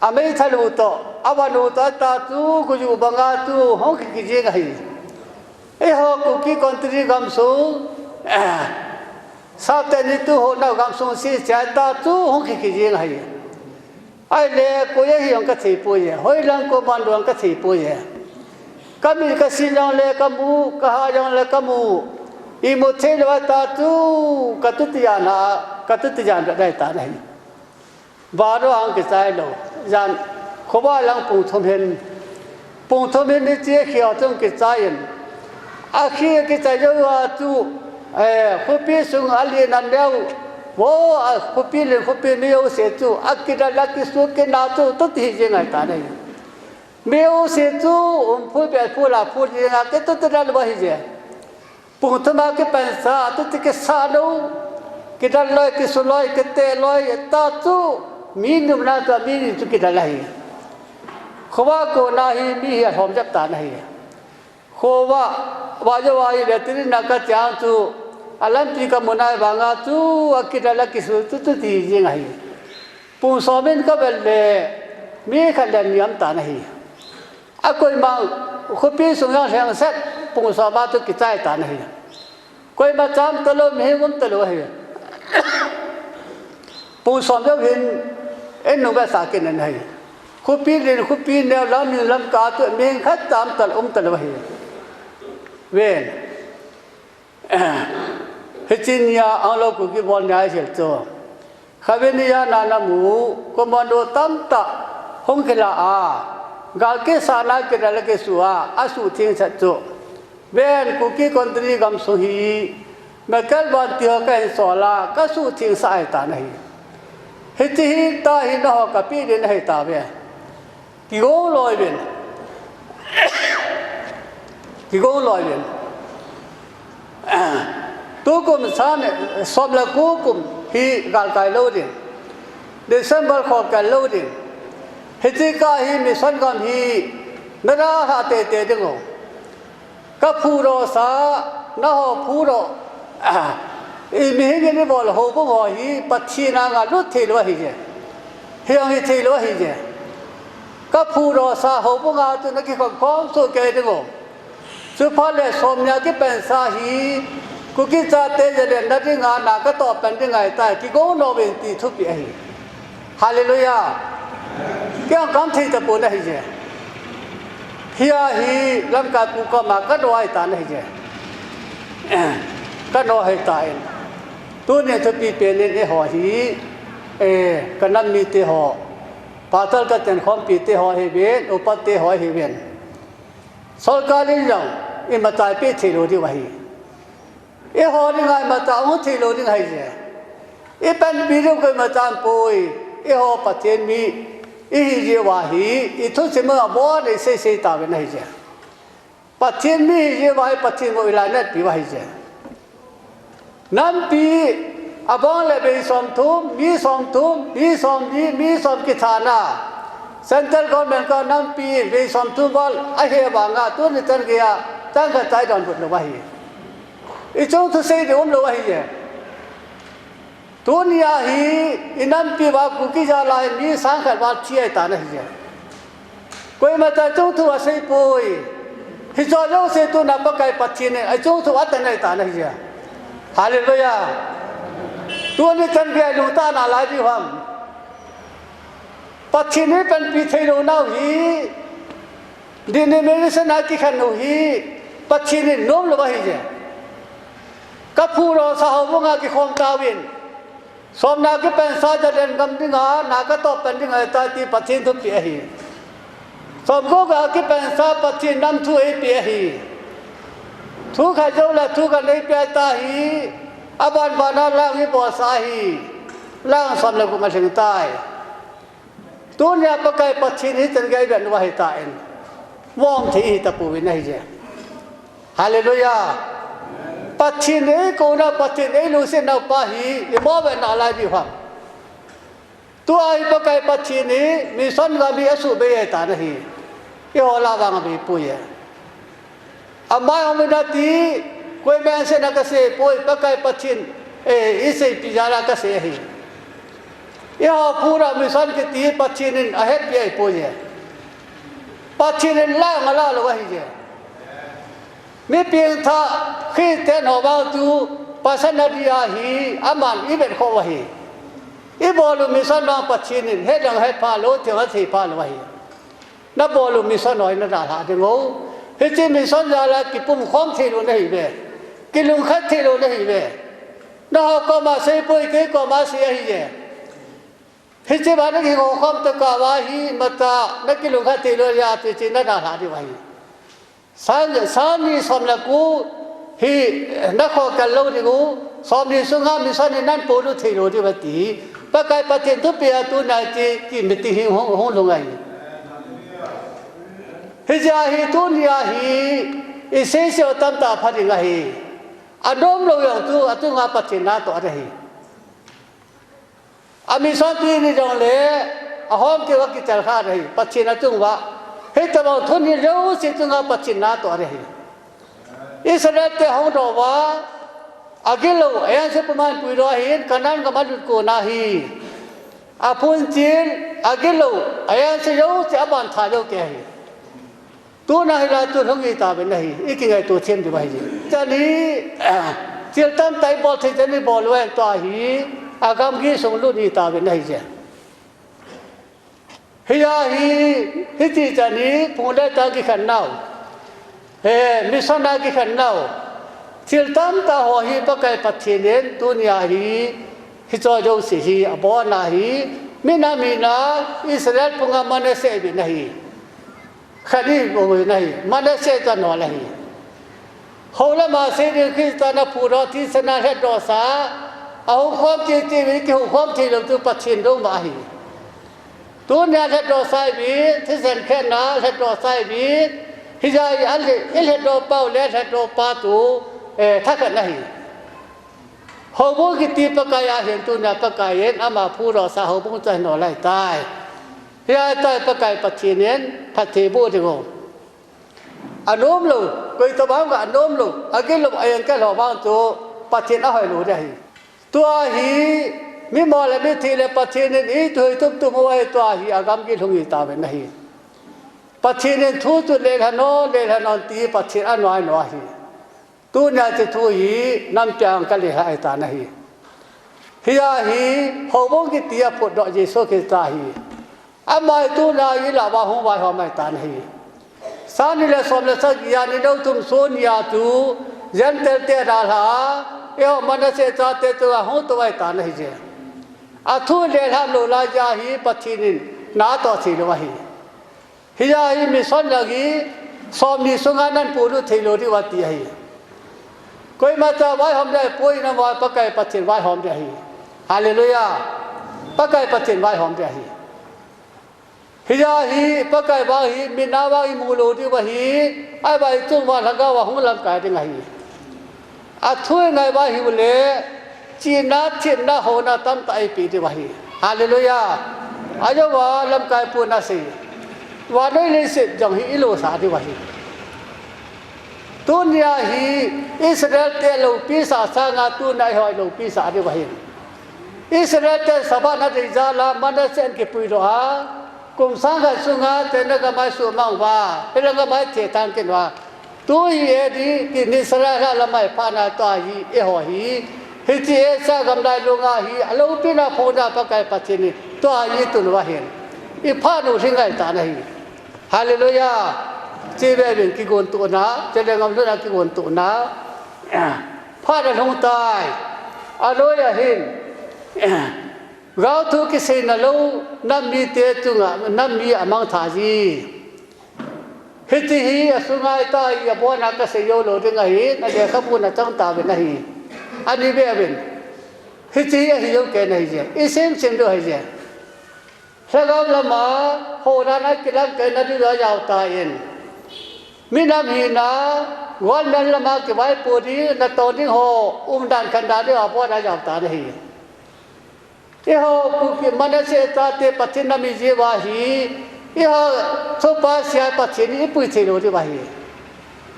อเมทัลูโตอวานุตตาตูกุจูบังอาตูหุงขิจิงฮีเอฮอกุกิคอนตรีกัมซูซาเตนิตูโหนากัมซูซีจาตาตูหุงขิจิงฮีไอเล่กุยฮีองกัติปุยหอยลังคอมมานโดองกัติปุยkami kasilang le kamu kahayang le kamu imuthil wa tatu katutiyan dai ta nai ba ro ang ke sai lo yan khoba lang pung thom hen ni che khiao chung ke chain akhi ke chai jo wa tu khopi sung ali nan deu wo khopi ni yo se tu akida la ki su ke na tu to ti je ngai ta nai meu se tu phu pe phu la phu ji nga ke tu dal ba hi je pung thama ke pensa tu ke sa do ke dal loi ke su loi ke te loi ta tu mi nu na ta mi ni tu ke dal hi khowa ko na hi mi hi hom jap ta na hi khowa wa jo wa hi le tin na ka chang tu alam pi ka munai ba nga tu akida la ki su tu ti ji nga hi pung so men ka bel le mi khan le niam ta na hi akoi mang khopi sungang sang set pung sa ba tu kitai ta nahi koi ma cham talo mehum talo hi pung som yo hin en no ba sa ken nahi khopi ne lam ni lam ka tu meng khat tam talo hi wen hichinya anglo ku ki bon nyai sel to khaveniya na mu komando tam ta hong khila a gal ke sana ke dal ke suwa asu thing chat chu ben ku ki kontri gam su hi makal ban ti ho ka so la ka su thing sa ai ta nahi he ti ta hi no ka pi din hai ta be ki go loi ben tu kum san som la ku kum hi gal kai lo din December kho ka lo din Hitika hi mission gam hi nara ha te dingo ka phuro sa na ho phuro e mi hi ni bol ho bo ho hi pathina nga lu the lo hi je hyang hi the lo hi je ka phuro sa ho bo nga tu na ki khom so ke dingo su pha le som nya ki pen sa hi ku ki cha te je le na dinga na ka to pen dinga ta ki go no bin ti thu pi hi hallelujah क्या काम थी तो बोले ही जे हिया ही लंका पुका मा कदवाई ता नहीं जे कदो है ताई तू ने तो पी पे ने हो ही कनम मी ते हो पातल का तेन खम पीते हो ही बेन उपते हो ही बेन सरकारी जंग इ मताई पे थे लो दी वही ए हो नि गाय मता उ थे लो दी है जे ए पन बीरो को मता पोई ए हो पतेन मी इही वाही इथु सिम अबो ने से ता बे नहीं जे पथिन मी ये वाही पथिन को इला ने पी वाही जे नम पी अबो ले बे सम तुम मी सम मी सम की थाना सेंट्रल गवर्नमेंट का नम पी बे सम तुम बल आ हे बांगा तो नि तन गया तंग का ताई डन बुत वाही इचो तो से दे उम लो वाही जे दुनिया ही इनम पी बा कुकी जा लाए मी सांग कर बात छिए ता नहीं जे कोई मत चौ थु असई पोई हिजो लो से तो न पकाई पछी ने चौ थु अत नहीं ता नहीं जे हालेलुया तू ने तन के लुता ना ला दी हम पछी ने पन पी थे रो ना ही दिन में से ना की खन ही पछी ने नोम लो वही जे कपूरो साहबों की खोम ताविन सोमना के पैसा जलन गम दिंगा नाका तो पेंडिंग है ताती पथिन तो पिए ही สมก็กิเป็นซาปฏินำทุเอเปียฮีทุกข์เจ้าละทุกข์ในเปียตาฮีอบันบานาล่างฮิบอสาฮีล่างสมละกุมาถึงตายตัวเนี่ยปะไก่ปฏินี้จะไงแบบว่าให้ตายว่องที่ตะปูวินัยเจ้ฮาเลลูยาปฏินี้กูนะปฏินี้ลูกเส้นเอาปะฮีอิมอเวน่าลายดีความตัวไอ้ปะไก่ปฏินี้มีส่วนกับมีอสุเบยตานะฮีये होला वांग भी पुये अब मैं उम्मीदी कोई मैं से न कसे पोई पकाए पचिन इसे पिजारा कसे ही ये पूरा मिशन के ती पचिन अहेड भी पुये पचिन ला मला लो वही जे मैं पिंग था खींचे नौबाव तू पसंद दिया ही अमान इबेट को वही ये बोलू मिशन ना पचिन हेड लंग हेड पालो तेरा थी पालो वहीนับบอลมีส่วนน้อยนัดาหาถึงโง่เฮ้ยจีมีส่วนยาละกิปุ่มข้อมที่รู้ได้หิเบกิลุงคัดที่รู้ได้หิเบน้าก็มาเสียปุยเกก็มาเสียหิเจเฮ้ยจีบ้านนักกิโกข้อมตะกาวาหิมาตานักกิลุงคัดที่รู้ยาติจีนัดาหาดีวะหิสามีสมละกูฮินักขอกันโลดีกูสามีสุงหามีส่วนนั้นปูรุที่รู้ดีวะตีปะไก่ปะเจนทุเปียตุนายจีกิมิติหิหงลงไงฮิจาฮีตุนยาฮีอิเซเซอตัมตาพัดิงาฮีอดมโลยองตุอตุงาปัจจินาตออะฮีอามิสันตีนี่จงเลอหอมเกวกิจัลคาอะฮีปัจจินาตุงวะเฮตบอทุนิโลสิตุงาปัจจินาตออะฮีอิสราเอลฮองดอวะอากิโลเอยันเซปมันปุยรอฮีกันันกะมัดุโกนาฮีอาพุนจินอากิโลเอยันเซโยเซอบันทาโลเกฮีตัวนั้นเราตัวทั้งยี่ตาเป็นอะไรอีกอย่างตัวเช่นดีไปจีจะนี้เจ้าตั้งใจบอลที่จะนี่บอลเว้นตัวฮีอากามกี้ส่งลูกยี่ตาเป็นอะไรจีเฮียฮีฮิจิจะนี้พูดได้ตากี่ขันน่าวมิสันนากี่ขันน่าวเจ้าตั้งตาหัวฮีปะไก่ปัจเจเนนตัวนี้ฮีฮิจอยโจสิฮีอบอนาฮีมินาอิสราเอลพุงามันเสบินฮีขันนี้โอ้ยนี่มันได้เสียจันหน่อยเลยเขาละมาเสียดีขึ้นตอนนั้นผู้รอที่สนาเฮดรอสาเอาความจริงจริงวิกิความที่เราตัวปัจฉินรู้มาหิตัวเนี่ยเฮดรอสายบีที่เส้นแค่นาเฮดรอสายบีฮิจายอันนี้เฮดรอเป้าและเฮดรอปาตูถ้าเกิดนี่เขาบอกกิติปกายเห็นตัวเนี่ยปกายเห็นอามาผู้รอสาเขาบอกจะหน่อยไล่ตายเฮียตายปะไก่ปัจฉินเน้นพัดเทบูดิโกอนุมลูกุยตบ้างก็อนุมลูอากิลูอายังแก่หล่อบ้างตัวปัจฉินเอาให้รู้ได้ตัวฮีมิมอลมิทีเลปัจฉินเน้นอีตัวตุ้มเอาไว้ตัวฮีอากามกิลงยีตาเป็นฮีปัจฉินเน้นทูตุเลขนอนตีปัจฉินอันน้อยฮีตัวเนี่ยจะทูฮีน้ำจางกันเลยให้ตานะฮีเฮียฮีเขาบอกกิติยาพุทธเยซูคริสต์ฮีอามาตัวนายิลาบาหงวายหอมไม่ตานฮีสานิเลสอมเลสักยานิดาวตุมโซนยาตูยันเตเตราลาเอวมันเสจาเตตัวหงตัวไว้ตานฮีเจอาทุเลลามโลลาจาฮีปัจฉินินนาต่อสีลวะฮีฮิยาฮีมิสันลากีสอมนิสุงานันปูรุเทโลดิวัติฮีकोई माता वाई हम जाए कोई ना वाई पकाए पच्चीन वाई हम जाए हालेलुया पकाए पच्चीन वाई हम जाए हिजा ही पकाए वाही मिना वाही मूलोदी वही आई वाही तुम वाह लगा वाह हम लग काय देंगे ही अथुए नहीं वाही बोले चीना चिन्ना होना तम ताई पीते वही हालेलुया आजो वाह लग काय पूना से वाह नहीं ले से जंग ही इलो साथी वही दुनिया ही इस्राएल ते लोग पीसा सांगा तू नहीं हो लोग पीसा दे वही इस्राएल ते सभा न रिजाला मन से इनके पुइरो हा कुम सांगा सुंगा ते न गमाय सुमांग वा तेरे गमाय थे तांग के वा तू ही ये दी कि निसराला लमाय पाना तो ही ए हो ही हिची ऐसा गमलाई लोगा ही अलो पिना फोना पकाय पचिनी तो ही तुन वही ये फानु सिंगाई ता नहीं हालेलुयाจีเบบินกิโกนตุนะจะเรียกงามด้วยนะกิโกนตุนะพาดลงตายอร่อยหินเราทุกข์สิ่งนั้นเราน้ำมีเตจุงะน้ำมีอมังทาจี ฮิติฮีสุงายตายอย่าบัวนักเสียโลดึงไงนั่นเดี๋ยวขบุญจังตาเป็นนาฮีอันนี้เบี้ยเป็นฮิติฮีฮิโยเกนให้เจ้อีเซมเชนดูให้เจ้สกาวละมาโหรานักกิลังเกนนั่นดูยาวตายินมินามีนาวันนั้นละมาเก็บไว้ปูดีนัตโตนิ่งโหดันขันดาด้วยอาบัวนายาวตาเนี่ยอีโหกุกิมันเสตาเตปัจจินามิจีวาฮีอีโหสุภาษิตปัจจินีปุยเทโลดีวาฮี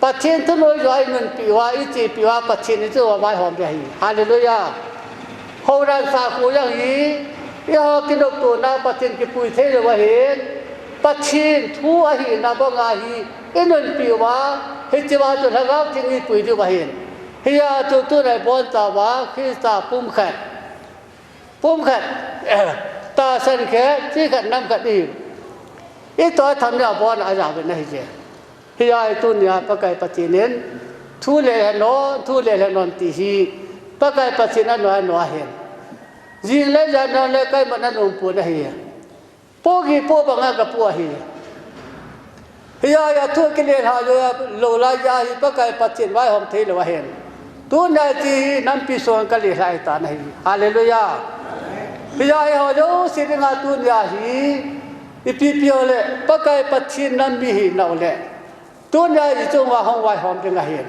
ปัจจินตุโนยายนุนปิวาอิจิปิวาปัจจินิจุวาไม้หอมเดียฮีฮาเลลูยาโหราสาคูยังฮีอีโหกินดตัวนาปัจจินกิปุยเทโลวาฮีปัจจินทัวฮีนาบังอาฮีอินุนปิวาฮิจิวาตุลกาวจิงีปุยดีวาฮีฮิยาตุตุในบอนตาวาคริสตาปุ่มขัดตาสันแค่ที่ขัดน้ำขัดนี่อีตัวทำเนี่ยบอนอาจารย์เป็นอะไรเจ้าฮิยาตุนยาปะไก่ปฏิเนนทุเลหนอนตีฮีปะไก่ปฏินันหนอเห็นจีนเล่นนอนเล่นไก่มันนั่นองปูนเฮียพวกฮีพวกบังอากับพวกฮีฮิยาทุกิเลสหาโยโลลายาฮีปะไก่ปฏินไว้หอมเทลวะเห็นตุนายจีน้ำพิสวนกัลเลสไอตานะฮีฮาเลลูยาพิจารณาโยสิริงาตุนยาฮีอิปิปิโอเลปะไกปัจฉินนัมบิหินาโอเลตุนยาอิจุงวาหงไวหอมดึงเห็น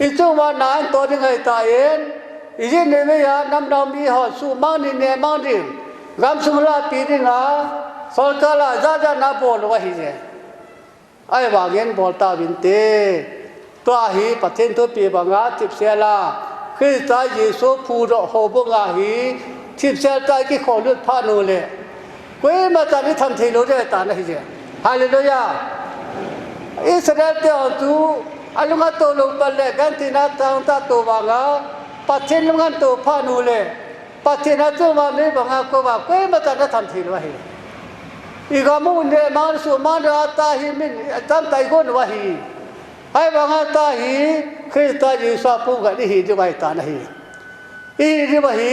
อิจุงวานานตัวดึงไอตาเอ็นอิจินเนเวียน้ำนองมีหอสุมังนิเนมังดิรำสุมลาปีดิงาสอลกาลาจาจานาโบลวะฮิเจไอวาเงินบอลตาวินเตตัวฮีปัจฉินทุปีบังอาจิบเซลาคริสต์เยซูพูดโหบงาฮีทิพย์เสดใจกี่ขอลุดพานูเลยกุยมาตอนนี้ทำทีรู้ได้ตานะฮิเจฮาเลลูยาอิสราเอลเตอร์ตูอันลุงก็โตลงไปเลยกันที่นัดทางตาโตบางอ่ะปัจเจนลุงก็โตพานูเลยปัจเจนนัดตัวมันนี่บางอ่ะก็ว่ากุยมาตอนนี้ทำทีรู้ว่าฮีอีกามุนเดมันสุมันราตาฮิมินตั้งใจก้นว่าฮีไอ้บางอ่ะตาฮีคริสต์เยซูพูดกันนี่ฮีจะไปตานะฮีอีที่ว่าฮี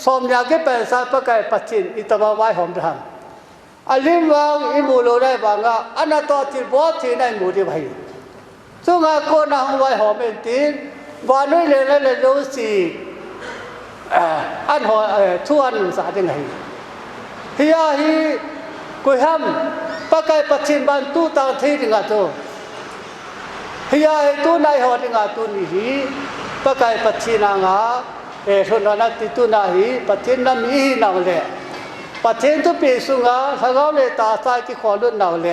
สมยาเก็บเป็นสารปะไก่ปัจจินอิตาบาไว้หอมทำอันลิมวางอิมูโลได้บางอ่ะอันนั้นตัวที่บอสที่ในหมู่ที่ไปซึ่งอาคนนั่งไว้หอมเป็นตีนวานุเลยแล้วเลยรู้สิอันหอทวนสาจังไงฮิยาฮีกุยฮัมปะไก่ปัจจินบันตู้ตาที่ถึงอ่ะตัวฮิยาฮีตู้ในหอถึงอ่ะตัวนี้ปะไก่ปัจจินางาทุนนักติตุนาฮีปฏินนามีนาเลปฏินตุปีสุงาสกาวเลตาสายที่ขอรุ่นนาเล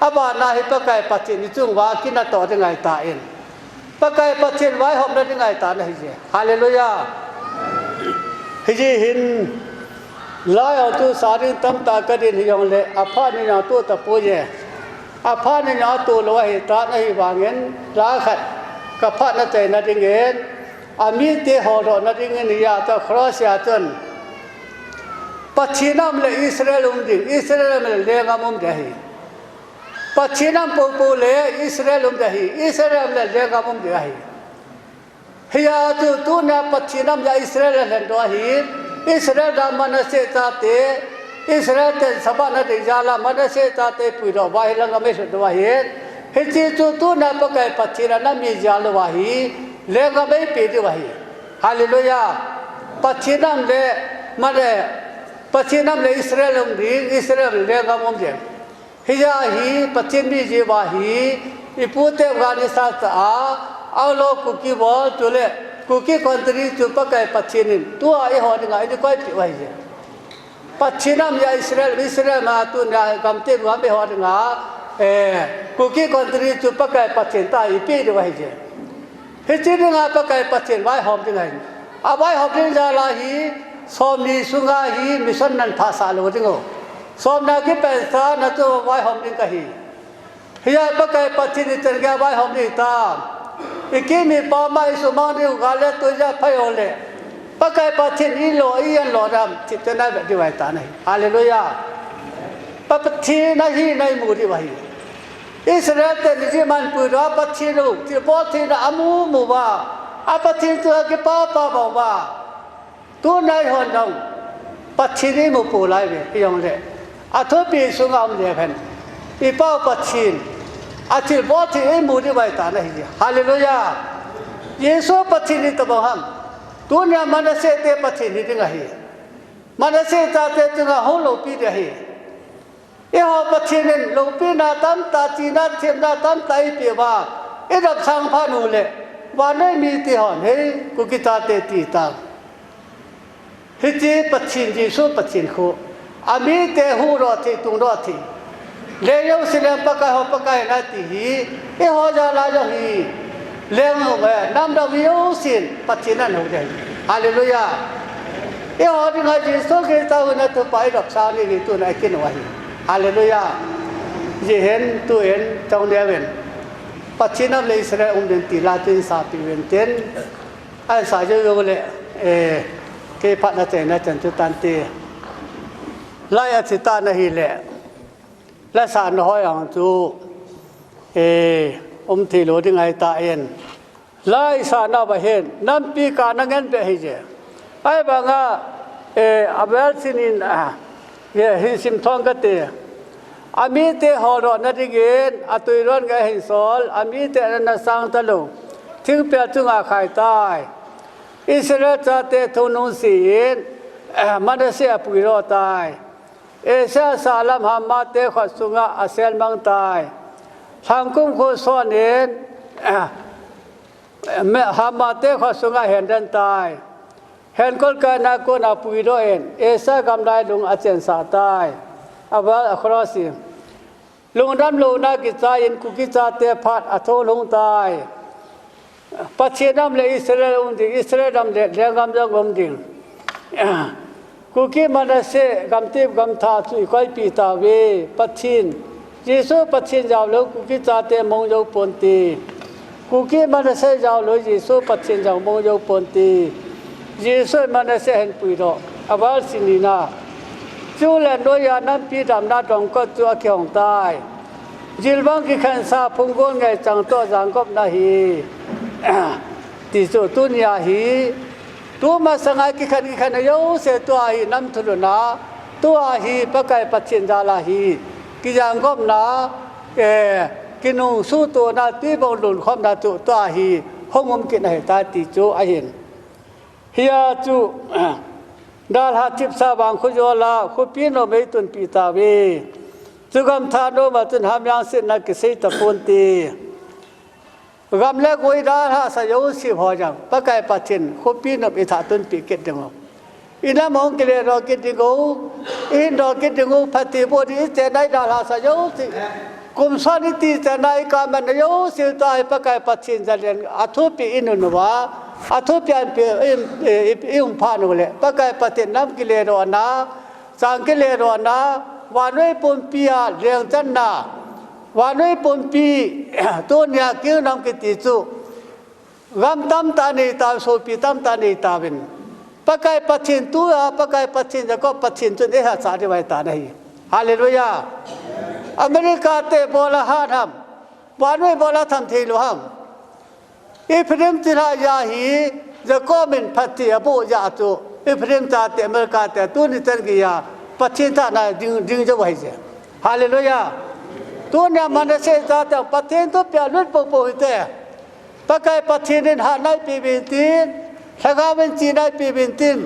อาบานาฮีปะไก่ปฏินิจุงวากินต่อยังไงตาเอ็นปะไก่ปฏินไว้หอมได้ยังไงตานะฮิเจฮาเลลูยาฮิเจหินลายเอาตัวสารินตั้มตากระดินฮิยองเลอาภานิยาตัวตะปูเจอาภานิยาตัวลวะหิตานะฮิวางเงินลาขัดกับพระนัจเจนัดเงินอามีเตหอรนัดเงินยาตะคราเสียจนปัจฉินามเลอิสราเอลดิอิสราเอลเลงามุมเดฮีปัจฉินามปูเลอิสราเอลเดฮีอิสราเอลเลงามุมเดฮีฮิยาตุนาปัจฉินามยาอิสราเอลเลนดวฮีอิสราเอลดามันเสตาเตอิสราเอลเตสบานัดจาลามันเสตาเตปุยโรวาฮิลังเมสดวาฮีฮิจิตุนาปะไกปัจฉินานามีจาลวาฮีเลงาเมปีดวาฮีฮาเลลูยาปัจฉินามเลมันปัจฉินามเลอิสราเอลดิอิสราเอลเลงามุมเดฮิยาฮีปัจฉินมีจีวาฮีอิปุเตวานิสัตอาเอาโลกุกิบอลจุเลกุกิคอนตรีจุปะไกปัจฉินินตัวไอหอดิงาไอก้อยปิวาฮีปัจฉินามยาอิสราเอลมาตุนยากำเตวาเบหอดิงากุกิคอนตรีจุปะไกปัจฉินตาอีปีดวาฮีฮิจิดิงาปะไกปัจฉินไว้หอมดิงาอาไว้หอมดิงจาลาฮีสอมีสุงาฮีมิสันนันภาษาโลดิงโอสอมนากิเป็นสานัตัวไว้หอมดิงกะฮีฮิยาปะไกปัจฉินจันแกไว้หอมดิงตาอีกมีปามาอิสุมังดิวกาเลตัวจะพยโอเลปะไกปัจฉินอีโลอียันโลดามจิตนาแบบดีไว้ตานะฮาเลลูยาปะปัจฉินนะฮีในหมู่ดิวาฮีอิสราเอลเตนิจิมันปุยราปัจฉินุที่ปอทินะอามูมูบาอาปัจฉินตัวกิปาปาบาวาตัวนายหอนดงปัจฉินมุปูไลเวพี่ยองเลอาทุปีสุงามเดพันอีป้าปัจฉิน อาทิตย์บอที่มูดีไว้ตานะฮิฮาเลลูยาเยซูปัจจินิตบหัมตัวเนี่ยมันเสเตปัจจินิติงะฮีมันเสตาเตจุงะฮอลโลปีเดฮีเอฮปัจจินินโลปีนาตัมตาจีนาเทมนาตัมไตปีบาเอดับสังพานุเลวานมีติหอนเฮกุกิตาเตตีตาฮิจิปัจจินเยซูปัจจินโคอามีเตหูรอทีตุงรอทีเลยสิเลปะกะฮปะกะนาติฮีเอฮอจาลาจฮีเลงโมนัมดาวิโอสินปัจจินันโหเดฮาเลลูยาเอฮอดิงะเยซูเกตาอุนะตุปายดับสานีกิตุนะกินวะฮีฮาเลลูยาเยเห็นตุเห็นจงเดเวนปัจจินัมเลอิสราเอลเดนติลาตินซาปิเวนเตนไอสาจโยเลเกพัดนะเจนะจันตุตันติลายอธิตานะฮีเลและสารน้อยอย่างจูทีโลดิ้งไอตาเอ็นไล่สารนาบเห็นน้ำปีกานังเงินเปให้เจไอ้บางอาเบลสินินหิสิมทองกเตอามีเตหอรอนาดิเกนอตุยรอนไงหินสอลอามีเตนัสังตะลุถึงเปียจุงอาขายตายอิสราเอลจะเตทุนุสีนมันเสียปุยรอตายเอเซสาลัมฮามาเตขสุงะอาเซลมังตายทางกุ้งโคสอนเห็นฮามาเตขสุงะเห็นดันตายเห็นคนกันนักคนอาปุยโดเอ็นเอซ่ากำไดลุงอาเจนสาตายอาบะอัครอสิลุงดำลุงนักกิจายินกุกิจาเตพัดอัทโลงตายปัจเจนำเลอิสราเอลดิอิสราเอลดำเลเรื่องกำจังกำดิ่งกุกิมันเสกำติบกำทาสุยคอยปีตาเวปัจฉินเยซูปัจฉินยาวโลกุกิจาเตมงโยปนตีกุกิมันเสยาวโลเยซูปัจฉินยาวมงโยปนตีเยซูมันเสเห็นปุยโรอาบาลสินีนาจูเลนโดยานันปีดำนาดองก็ตัวเขียวตายจิลบังกิขันซาพุงกนไงจังตัวจังกบนาฮีติโจตุนยาฮีตัวมาสังไงกิขันโยเสตัวฮีน้ำทุลนาตัวฮีปะไก่ปัจฉินดาลาฮีกิจังกบนากินุสู้ตัวนาตีบงหลุนความนาจุตัวฮีห้องมกินให้ตาติโจอาเห็นเฮียจูดาลหัดทิพสาบางคุโยลาคุปีโนเมตุนปีตาเวจุกำธาโนมาตุนหามยังสินักกิสิตะปุนตีกำเล็กวิดาลหัสยอุสิพอจังปะไก่ปัจฉินคุปีโนอิธาตุนปีเกตดึงอินามงกิเลรอกิติโกอินดอกิติโกพัติโบดิเจไดดาลหัสยอุสิกุมสานิติเจไดกามันยอุสิตายปะไก่ปัจฉินจะเรียนอัทุปีอินุนวาอัทุเปียนเปียอิมพานุเลปะไก่ปฏินับกิเลโรนาสังกิเลโรนาวานวยปุนปียเรียงจันนาวานวยปุนปีตัวเนียกิ้วนำกิติจุกำตั้มตานีตาโซปีตั้มตานีตาวินปะไก่ปฏินตัวปะไก่ปฏินจะก็ปฏินจนเอหะสาธิไว้ตาได้ฮาเลลูยาอเมริกาเตโบลาฮาทำวานวยโบลาทำทีลุฮัมอิพริมติรายาฮีจะก็เป็นพัทยาบุญาตุอิพริมตาเตอเมริกาเตตัวนี้ตั้งกี่ยาปัจฉินท่านาดึงจะไว้เสียฮาเลลูยาตัวนี้มันเสียตาแต่ปัจฉินตัวเปลี่ยนรุ่นปุ๊บๆเตะปะไก่ปัจฉินหาในปีบินตินถ้าเขาเป็นจีนในปีบินติน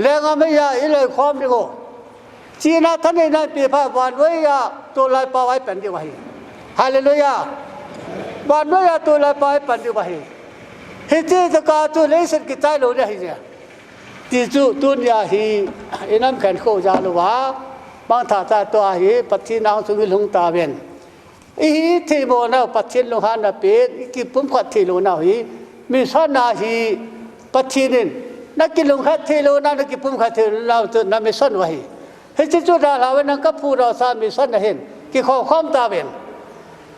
แรงไม่ยาอีเลยความดีกจีนท่านในปีพาวันไว้ยาตัวลายปลาไว้เป็นดีไว้ฮาเลลูยาวันไว้ยาตัวลายปลาไว้เป็นดีไว้ฮิจิตกาตัวเลสิกิจใจโลเนี่ยฮิจิติจุตุนยาฮีอินัมขันโคจาลุวาบางท่าตาตัวฮีปัจฉินางสุวิลุงตาเวนอีที่โมนาปัจฉินลุหานาเป็ดอีกิปุ่มขัดที่ลุนาฮีมีสอนนาฮีปัจฉินนักกิลุงขัดที่ลุนานักกิปุ่มขัดที่ลุนาตัวนั้นมีสอนวะฮีฮิจิจุดาลาเวนังกับผู้เราสามีสอนนะเห็นกิข้อความตาเวน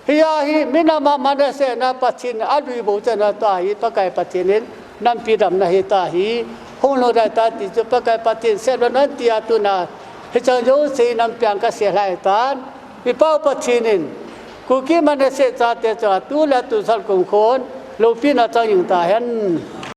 ฮิยาฮีมินามามันเสนาปัจฉินอัลวิบูจนาตาฮีปะไก่ปัจฉินนัมปีดำนะฮีตาฮีฮงโลดาตาติจุปะไก่ปัจฉินเสดนันติอาตุนาฮิจังโยสีนัมเปียงกเสียหลายตานวิปาวปัจฉินกุกิมันเสจาเตจาตุละตุสัลกุงโคนโลปีนาจังยิงตาเห็น